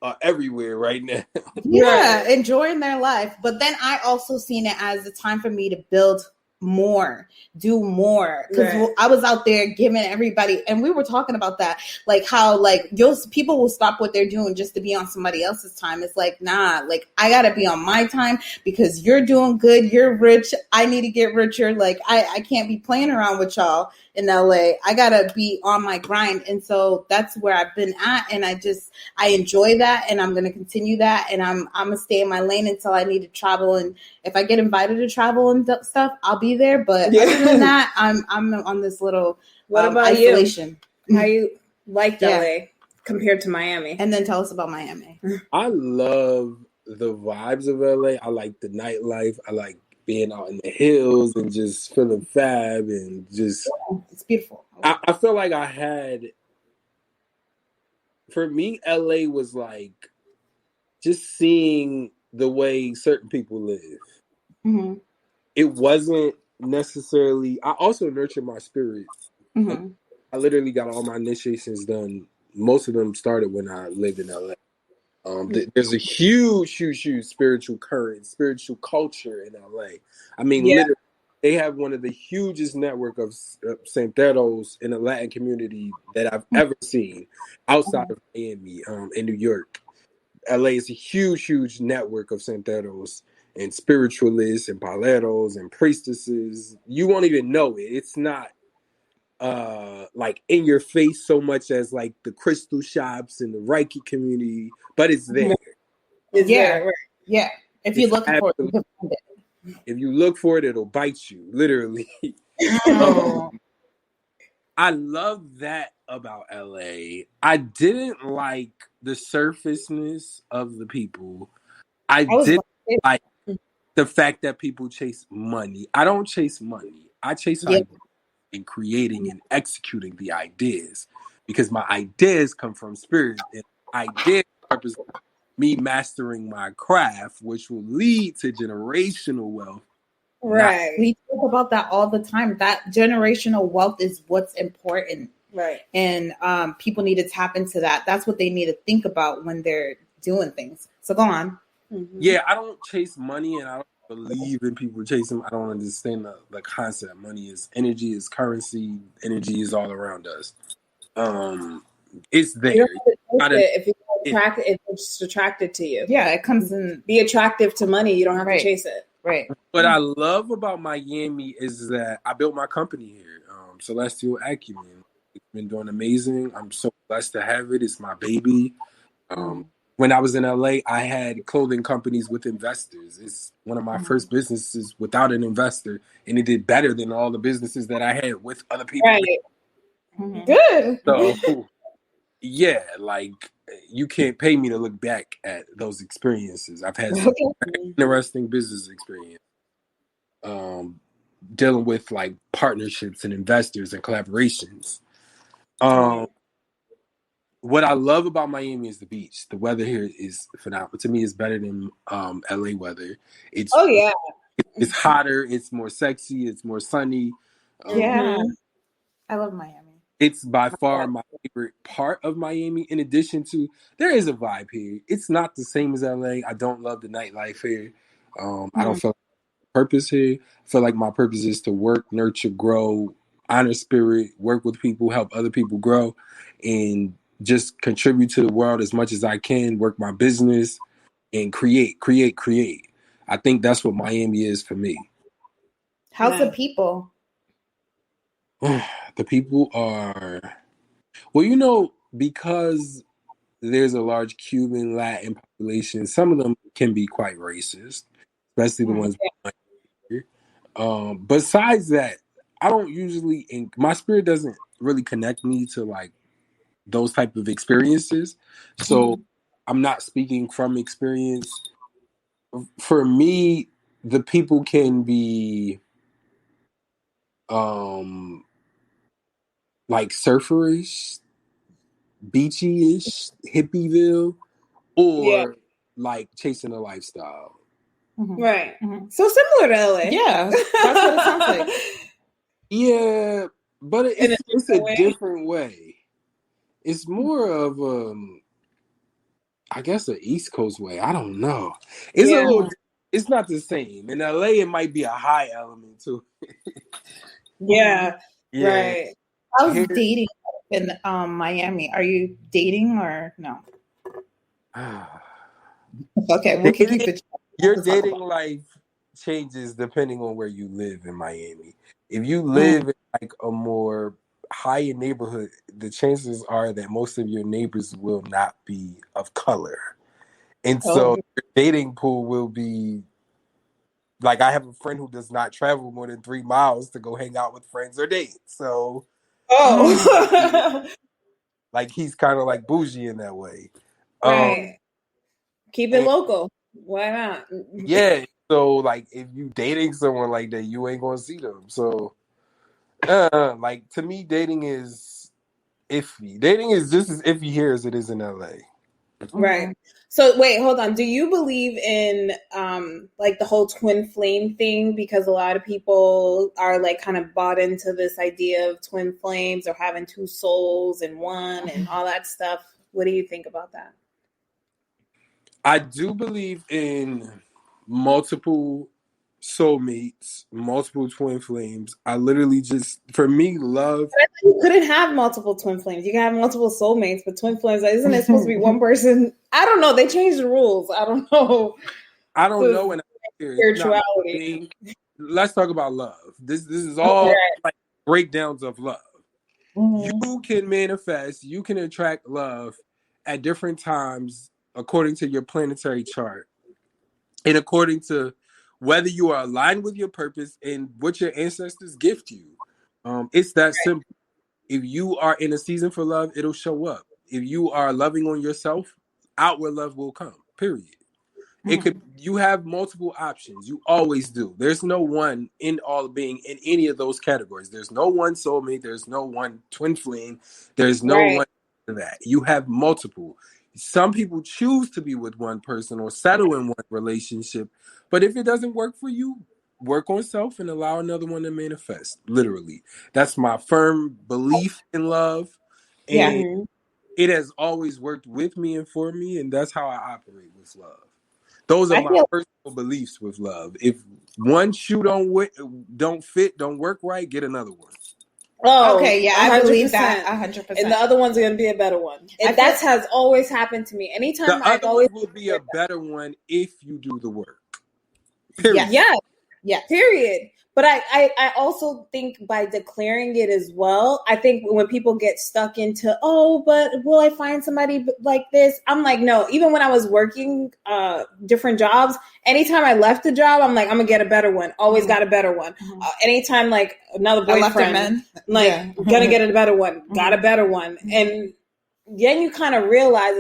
are everywhere right now. Yeah, enjoying their life. But then I also seen it as a time for me to build more, do more, because I was out there giving everybody, and we were talking about that, like how like people will stop what they're doing just to be on somebody else's time. It's like, nah, like I gotta be on my time because you're doing good, you're rich, I need to get richer. Like I can't be playing around with y'all in LA. I gotta be on my grind. And so that's where I've been at, and I enjoy that, and I'm gonna continue that, and I'm gonna stay in my lane until I need to travel. And if I get invited to travel and stuff, I'll be there. But other than that, I'm on this little isolation. You? How you liked LA compared to Miami? And then tell us about Miami. I love the vibes of LA. I like the nightlife. I like being out in the hills and just feeling fab and just it's beautiful. I feel like for me, LA was like just seeing the way certain people live. Mm-hmm. It wasn't necessarily. I also nurture my spirits. Mm-hmm. I literally got all my initiations done. Most of them started when I lived in LA. There's a huge spiritual current, spiritual culture in LA. I mean, literally, they have one of the hugest network of santeros in the Latin community that I've ever seen outside of Miami, in New York. LA is a huge network of santeros and spiritualists and paleros and priestesses. You won't even know it. It's not like in your face so much as like the crystal shops and the Reiki community, but it's there. It's there, right? Yeah. If you look for it, if you look for it, it'll bite you, literally. I love that about LA. I didn't like the surfaceness of the people. I didn't like the fact that people chase money. I don't chase money. I chase ideas and creating and executing the ideas, because my ideas come from spirit, and ideas represent me mastering my craft, which will lead to generational wealth. Right. We talk about that all the time. That generational wealth is what's important. Right. And people need to tap into that. That's what they need to think about when they're doing things. So go on. Mm-hmm. Yeah, I don't chase money, and I don't believe in people chasing. I don't understand the concept. Money is energy, is currency. Energy is all around us. It's there. If it's attracted to you. Yeah, it comes in. Be attractive to money. You don't have to chase it. Right. What I love about Miami is that I built my company here, Celestial Acumen. It's been doing amazing. I'm so blessed to have it. It's my baby. When I was in LA, I had clothing companies with investors. It's one of my first businesses without an investor, and it did better than all the businesses that I had with other people. Right. Good. So, yeah, like you can't pay me to look back at those experiences. I've had some interesting business experience, dealing with like partnerships and investors and collaborations. What I love about Miami is the beach. The weather here is phenomenal. To me, it's better than LA weather. It's it's hotter. It's more sexy. It's more sunny. I love Miami. It's by far my favorite part of Miami. In addition to, there is a vibe here. It's not the same as LA. I don't love the nightlife here. I don't feel like purpose here. I feel like my purpose is to work, nurture, grow, honor spirit, work with people, help other people grow, and just contribute to the world as much as I can, work my business, and create. I think that's what Miami is for me. How's the people? The people are, well, because there's a large Cuban Latin population, some of them can be quite racist, especially the ones here. Besides that, I don't usually, my spirit doesn't really connect me to like those type of experiences. So I'm not speaking from experience. For me, the people can be like surferish, beachy-ish, hippieville, or like chasing a lifestyle. Right. So similar to LA. Yeah, that's what it sounds like. Yeah, but it's a different way. It's more of I guess the East Coast way. I don't know. It's a little. It's not the same. In LA, it might be a high element too. Yeah. Right. I was dating in Miami. Are you dating or no? Okay, we can keep it. Your dating life changes depending on where you live in Miami. If you live in like a more high neighborhood, the chances are that most of your neighbors will not be of color. And so your dating pool will be like, I have a friend who does not travel more than 3 miles to go hang out with friends or date. So like he's kind of like bougie in that way. Right. Keep it local. Why not? Yeah. So like if you dating someone like that, you ain't gonna see them. So like to me, dating is iffy. Dating is just as iffy here as it is in LA. Right. So wait, hold on. Do you believe in like the whole twin flame thing? Because a lot of people are like kind of bought into this idea of twin flames or having two souls in one and all that stuff. What do you think about that? I do believe in multiple soulmates, multiple twin flames. I literally just, for me, love. You couldn't have multiple twin flames. You can have multiple soulmates, but twin flames, isn't it supposed to be one person? I don't know. They changed the rules. I don't know. I don't know. And spirituality. Let's talk about love. This is all like breakdowns of love. You can manifest, you can attract love at different times according to your planetary chart and according to whether you are aligned with your purpose and what your ancestors gift you. It's that simple. If you are in a season for love, it'll show up. If you are loving on yourself, outward love will come, period. It could. You have multiple options. You always do. There's no one in all being in any of those categories. There's no one soulmate. There's no one twin flame. There's no one for that. You have multiple. Some people choose to be with one person or settle in one relationship. But if it doesn't work for you, work on self and allow another one to manifest. Literally. That's my firm belief in love. And it has always worked with me and for me. And that's how I operate with love. Those are my personal beliefs with love. If one shoe don't fit, don't work right, get another one. Oh, okay, yeah, 100%. I believe that 100%. And the other one's going to be a better one. And that has always happened to me. Anytime the other one will be a better one if you do the work. Period. Yeah. Period. But I also think by declaring it as well, I think when people get stuck into, but will I find somebody like this? I'm like, no. Even when I was working different jobs, anytime I left a job, I'm like, I'm going to get a better one. Always got a better one. Anytime like another boyfriend, like, going to get a better one. Got a better one. And then you kind of realize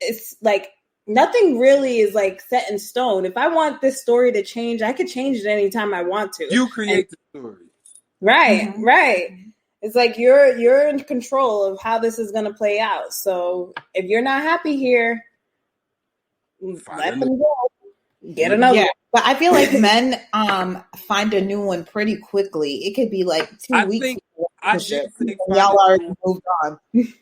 it's like, nothing really is like set in stone. If I want this story to change, I could change it anytime I want to. You create the story. Right, right. It's like you're in control of how this is going to play out. So if you're not happy here, let them go. Get another one. But I feel like men find a new one pretty quickly. It could be like 2 weeks. Y'all already moved on.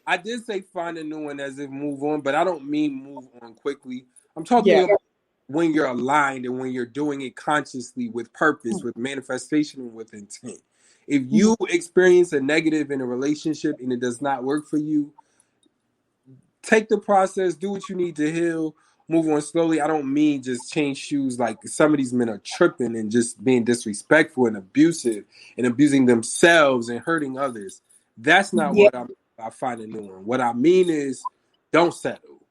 I did say find a new one as if move on, but I don't mean move on quickly. I'm talking about when you're aligned and when you're doing it consciously with purpose, with manifestation, and with intent. If you experience a negative in a relationship and it does not work for you, take the process, do what you need to heal, move on slowly. I don't mean just change shoes. Like some of these men are tripping and just being disrespectful and abusive and abusing themselves and hurting others. That's not what I find a new one. What I mean is don't settle.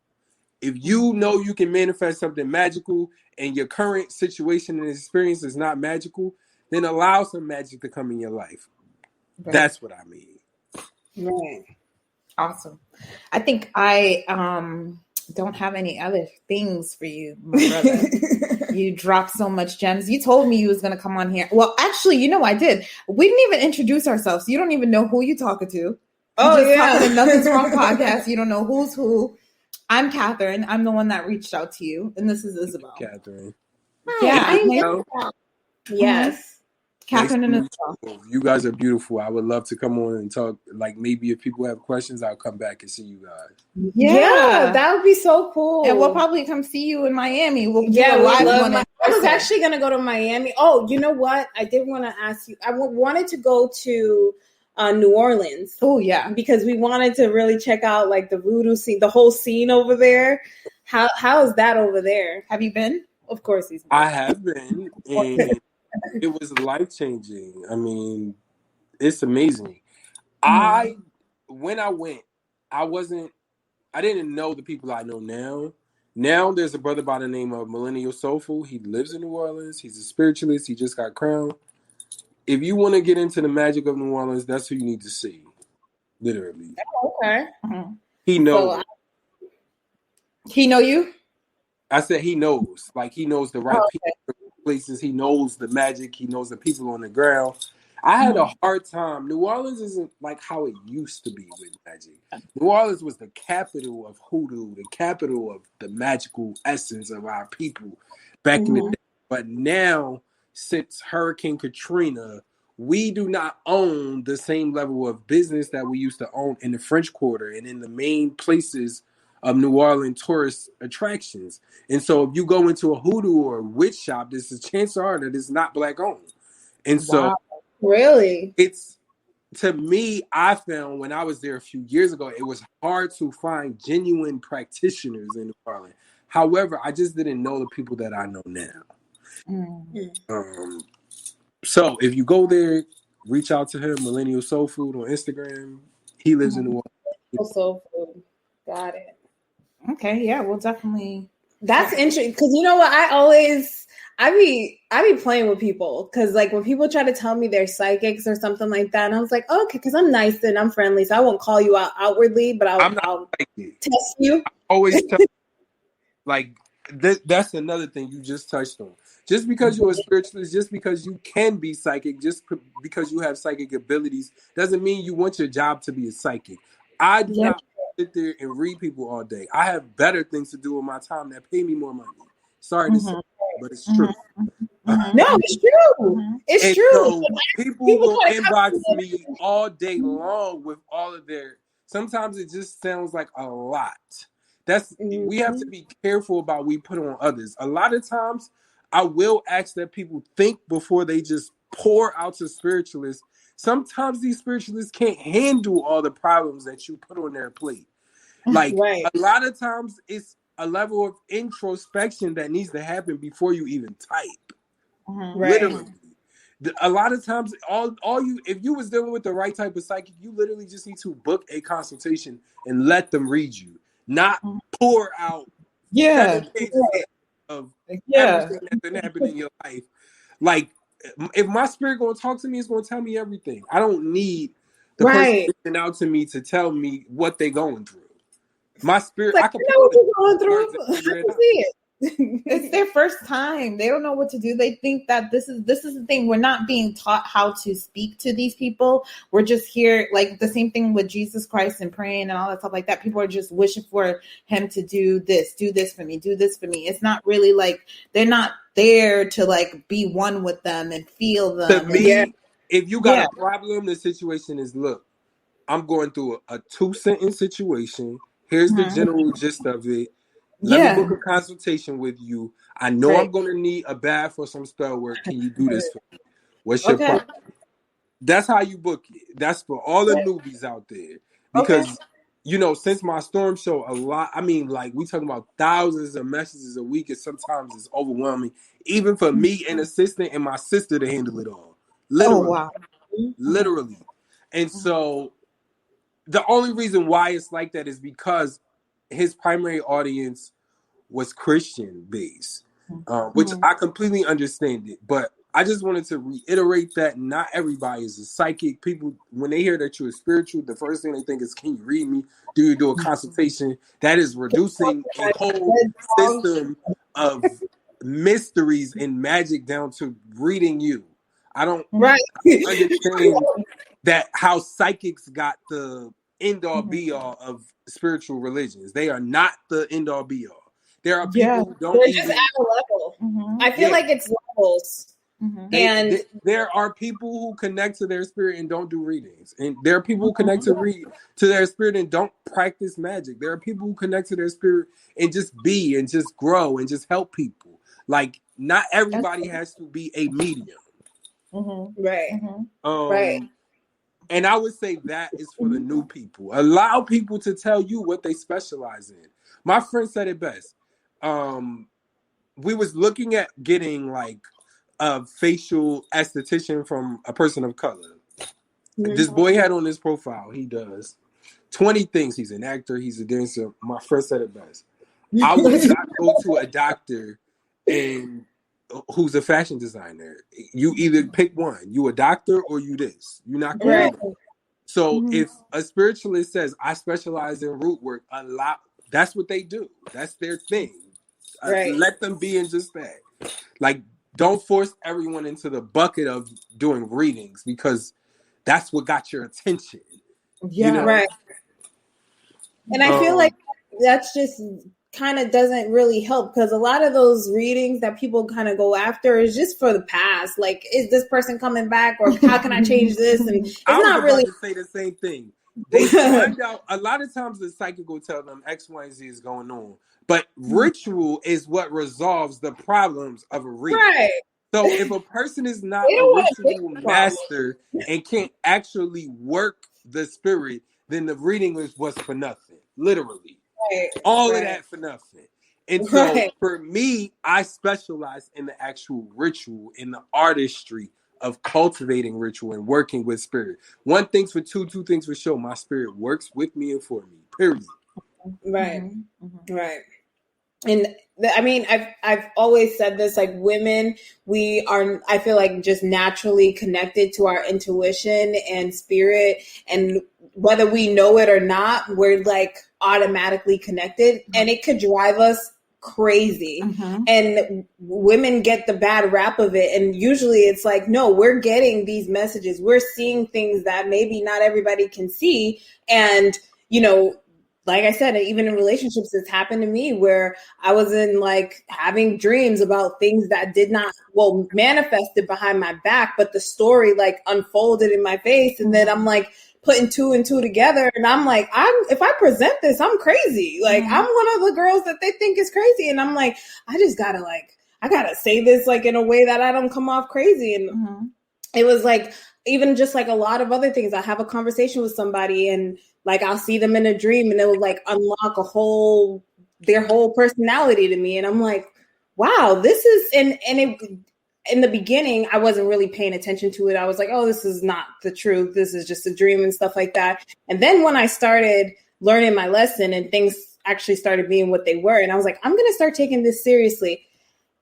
If you know you can manifest something magical and your current situation and experience is not magical, then allow some magic to come in your life. Right. That's what I mean. Right. Awesome. I think I don't have any other things for you, my brother. You dropped so much gems. You told me you was going to come on here. Well, actually, I did. We didn't even introduce ourselves. You don't even know who you're talking to. Talking to Nothing's Wrong podcast. You don't know who's who. I'm Catherine. I'm the one that reached out to you. And this is Isabel. Catherine. Yeah, I know. Yes. Catherine and you guys are beautiful. I would love to come on and talk. Like maybe if people have questions, I'll come back and see you guys. Yeah, that would be so cool. And we'll probably come see you in Miami. We'll do a live one. I was actually going to go to Miami. Oh, you know what? I did want to ask you. I wanted to go to New Orleans. Oh, yeah. Because we wanted to really check out like the voodoo scene, the whole scene over there. How is that over there? Have you been? Of course he's been. I have been. And it was life-changing. I mean, it's amazing. When I went, I didn't know the people I know now. Now there's a brother by the name of Millennial Soulful. He lives in New Orleans. He's a spiritualist. He just got crowned. If you want to get into the magic of New Orleans, that's who you need to see. Literally. Oh, okay. He knows. He know you? I said he knows. Like he knows the right people, places. He knows the magic. He knows the people on the ground. I had a hard time. New Orleans isn't like how it used to be with magic. New Orleans was the capital of hoodoo, the capital of the magical essence of our people back in the day. But now, since Hurricane Katrina, we do not own the same level of business that we used to own in the French Quarter and in the main places of New Orleans tourist attractions. And so if you go into a hoodoo or a witch shop, this is chances are that it's not Black owned. And so really, it's, to me, I found when I was there a few years ago, it was hard to find genuine practitioners in New Orleans. However, I just didn't know the people that I know now. So if you go there, reach out to him, Millennial Soul Food on Instagram. He lives in New Orleans. Soul Food. Got it. Okay, yeah, we'll definitely. That's interesting because you know what? I be playing with people because like when people try to tell me they're psychics or something like that, and I was like, oh, okay, because I'm nice and I'm friendly, so I won't call you out outwardly, but I'll test you. I always tell like that's another thing you just touched on. Just because you're a spiritualist, just because you can be psychic, just because you have psychic abilities, doesn't mean you want your job to be a psychic. I do not sit there and read people all day. I have better things to do with my time that pay me more money. Sorry to say, but it's true. No, it's true. It's true. So people will inbox me all day long with all of their. Sometimes it just sounds like a lot. We have to be careful about what we put on others. A lot of times, I will ask that people think before they just pour out to spiritualists. Sometimes these spiritualists can't handle all the problems that you put on their plate. Like a lot of times, it's a level of introspection that needs to happen before you even type. Literally. A lot of times, if you was dealing with the right type of psychic, you literally just need to book a consultation and let them read you, not pour out 7 pages of everything that's been happening in your life. Like, if my spirit gonna talk to me, it's gonna tell me everything. I don't need the person reaching out to me to tell me what they're going through. My spirit, I can know what you're going through. I can see it. It's their first time. They don't know what to do. They think that this is the thing. We're not being taught how to speak to these people. We're just here, like the same thing with Jesus Christ and praying and all that stuff like that. People are just wishing for him to do this for me, do this for me. It's not really like they're not there to like be one with them and feel them. To me, if you got a problem, the situation is, look, I'm going through a 2-sentence situation. Here's the general gist of it. Let me book a consultation with you. I know I'm going to need a bath for some spell work. Can you do this for me? What's your problem? That's how you book it. That's for all the newbies out there. Because, you know, since my storm show, a lot, I mean, like, we talking about thousands of messages a week, and sometimes it's overwhelming, even for me, an assistant, and my sister to handle it all. Literally. Oh, wow. Literally. And so the only reason why it's like that is because his primary audience was Christian based, which I completely understand it. But I just wanted to reiterate that not everybody is a psychic. People, when they hear that you're spiritual, the first thing they think is, can you read me? Do you do a consultation? That is reducing a whole system of mysteries and magic down to reading you. I don't understand that how psychics got the end all be all of spiritual religions. They are not the end all be all. There are people who don't. They're just at a level. I feel like it's levels. Mm-hmm. And there are people who connect to their spirit and don't do readings, and there are people who connect to their spirit and don't practice magic. There are people who connect to their spirit and just be and just grow and just help people. Like, not everybody has to be a medium. Mm-hmm. Right. Mm-hmm. Right. And I would say that is for the new people. Allow people to tell you what they specialize in. My friend said it best. We was looking at getting like a facial esthetician from a person of color. Mm-hmm. This boy had on his profile, he does 20 things. He's an actor, he's a dancer. My friend said it best. I would not go to a doctor and who's a fashion designer. You either pick one. You a doctor or you this. You're not going to. So if a spiritualist says, I specialize in root work, that's what they do. That's their thing. Let them be in just that. Like, don't force everyone into the bucket of doing readings because that's what got your attention. Yeah. You know? Right. And I feel like that's just kind of doesn't really help because a lot of those readings that people kind of go after is just for the past. Like, is this person coming back, or how can I change this? And it's not really to say the same thing. They find out a lot of times the psychic will tell them X, Y, and Z is going on, but ritual is what resolves the problems of a reading. Right. So if a person is not a ritual master and can't actually work the spirit, then the reading was for nothing, literally. Right. All of that for nothing. And so for me, I specialize in the actual ritual, in the artistry of cultivating ritual and working with spirit. One thing's for two things for sure. My spirit works with me and for me, period. Right. Mm-hmm. Right. And I mean, I've always said this, like, women, we are, I feel like, just naturally connected to our intuition and spirit. And whether we know it or not, we're like automatically connected, and it could drive us crazy. And women get the bad rap of it. And usually it's like, no, we're getting these messages. We're seeing things that maybe not everybody can see. And, you know, like I said, even in relationships, it's happened to me where I was in like having dreams about things that did not, manifested behind my back, but the story like unfolded in my face. And then I'm like putting two and two together. And I'm like, if I present this, I'm crazy. Like I'm one of the girls that they think is crazy. And I'm like, I just gotta I gotta say this like in a way that I don't come off crazy. And it was like, even just like a lot of other things. I have a conversation with somebody and like I'll see them in a dream and it will like unlock their whole personality to me. And I'm like, wow, this is, and it, in the beginning, I wasn't really paying attention to it. I was like, oh, this is not the truth. This is just a dream and stuff like that. And then when I started learning my lesson and things actually started being what they were, and I was like, I'm going to start taking this seriously.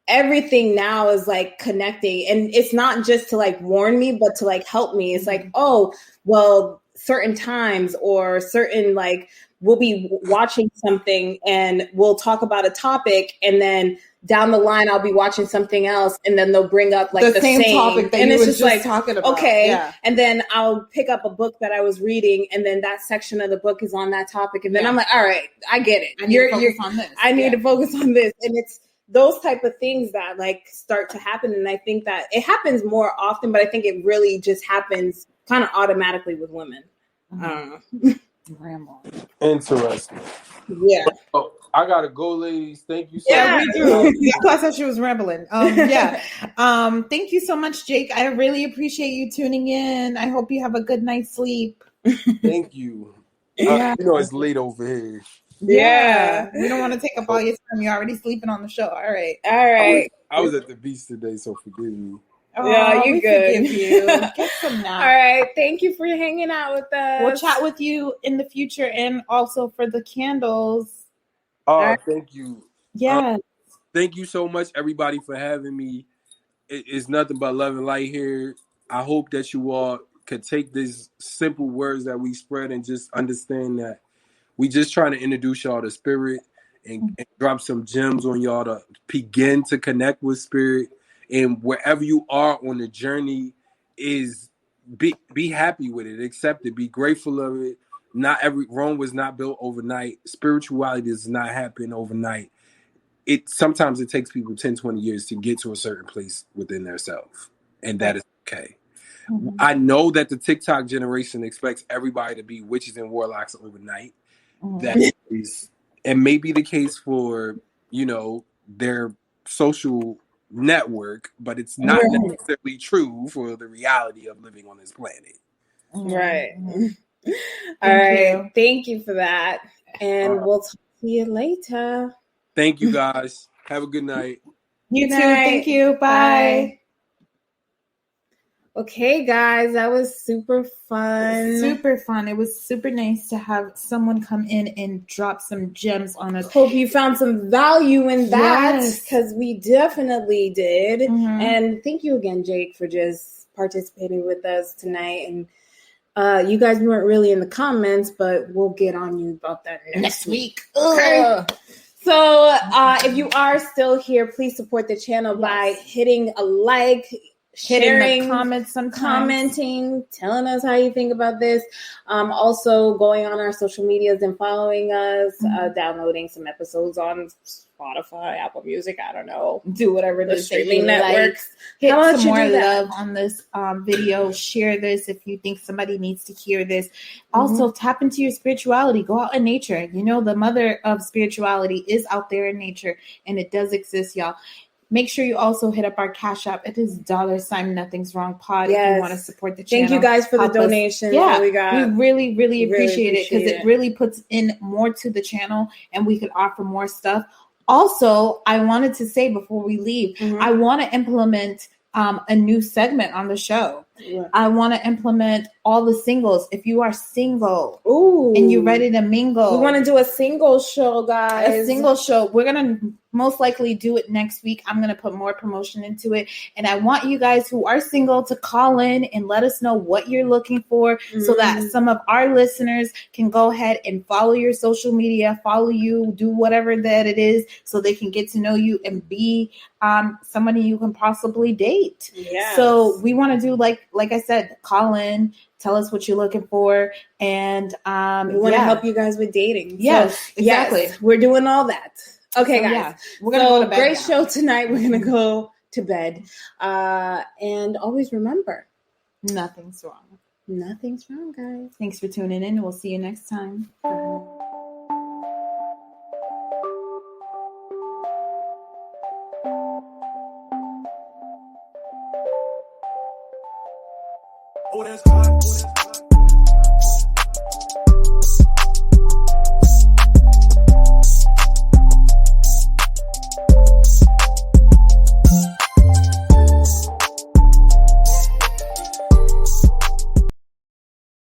Everything now is like connecting, and it's not just to like warn me, but to like help me. It's like, oh, well, certain times or certain, like, we'll be watching something and we'll talk about a topic, and then down the line I'll be watching something else, and then they'll bring up like the same topic that and you it's just like talking about. Okay, and then I'll pick up a book that I was reading, and then that section of the book is on that topic, and then I'm like, all right, I get it. I need to focus on this. I need to focus on this, and it's those type of things that like start to happen. And I think that it happens more often, but I think it really just happens kind of automatically with women. I don't know. Interesting. Yeah. Oh, I gotta go, ladies. Thank you so much. We do. Plus, I thought she was rambling. Thank you so much, Jake. I really appreciate you tuning in. I hope you have a good night's sleep. Thank you. It's late over here. Yeah. We don't want to take up all your time. You're already sleeping on the show. All right. I was at the beach today, so forgive me. Yeah, you good. Forgive you. Get some nap. All right. Thank you for hanging out with us. We'll chat with you in the future, and also for the candles. Oh, thank you. Yeah. Thank you so much, everybody, for having me. It's nothing but love and light here. I hope that you all could take these simple words that we spread and just understand that we just trying to introduce y'all to spirit and drop some gems on y'all to begin to connect with spirit. And wherever you are on the journey, is be happy with it, accept it, be grateful of it. Rome was not built overnight. Spirituality does not happen overnight. sometimes it takes people 10, 20 years to get to a certain place within their self. And that is okay. Mm-hmm. I know that the TikTok generation expects everybody to be witches and warlocks overnight. Mm-hmm. That is, and may be the case for, their social network, but it's not necessarily true for the reality of living on this planet. Right. All right. Thank you for that. And we'll talk to you later. Thank you, guys. Have a good night. You too. Thank you. Bye. Okay, guys, that was super fun. Super fun. It was super nice to have someone come in and drop some gems on us. Hope you found some value in that, because we definitely did. Mm-hmm. And thank you again, Jake, for just participating with us tonight. And you guys weren't really in the comments, but we'll get on you about that next week. Okay. So if you are still here, please support the channel by hitting a like, sharing, commenting, telling us how you think about this. Also going on our social medias and following us, downloading some episodes on Spotify, Apple Music, I don't know. Do whatever the streaming networks. Hit some more love on this video. Share this if you think somebody needs to hear this. Also, tap into your spirituality. Go out in nature. The mother of spirituality is out there in nature, and it does exist, y'all. Make sure you also hit up our Cash App. It is $Nothing's Wrong Pod. Yes. If you want to support the channel. Thank you guys for the donations that we got. We really, really appreciate it, because it really puts in more to the channel and we could offer more stuff. Also, I wanted to say before we leave, I want to implement a new segment on the show. Yeah. I want to implement all the singles. If you are single and you're ready to mingle, we want to do a single show, guys. A single show. We're going to most likely do it next week. I'm going to put more promotion into it. And I want you guys who are single to call in and let us know what you're looking for, so that some of our listeners can go ahead and follow your social media, follow you, do whatever that it is, so they can get to know you and be somebody you can possibly date. Yes. So we want to do like I said, call in, tell us what you're looking for, and we want to help you guys with dating. Yes, so, exactly. Yes, we're doing all that. Okay, guys. Yeah, we're gonna go to bed. Great show tonight. We're gonna go to bed, and always remember, nothing's wrong. Nothing's wrong, guys. Thanks for tuning in. We'll see you next time. Bye.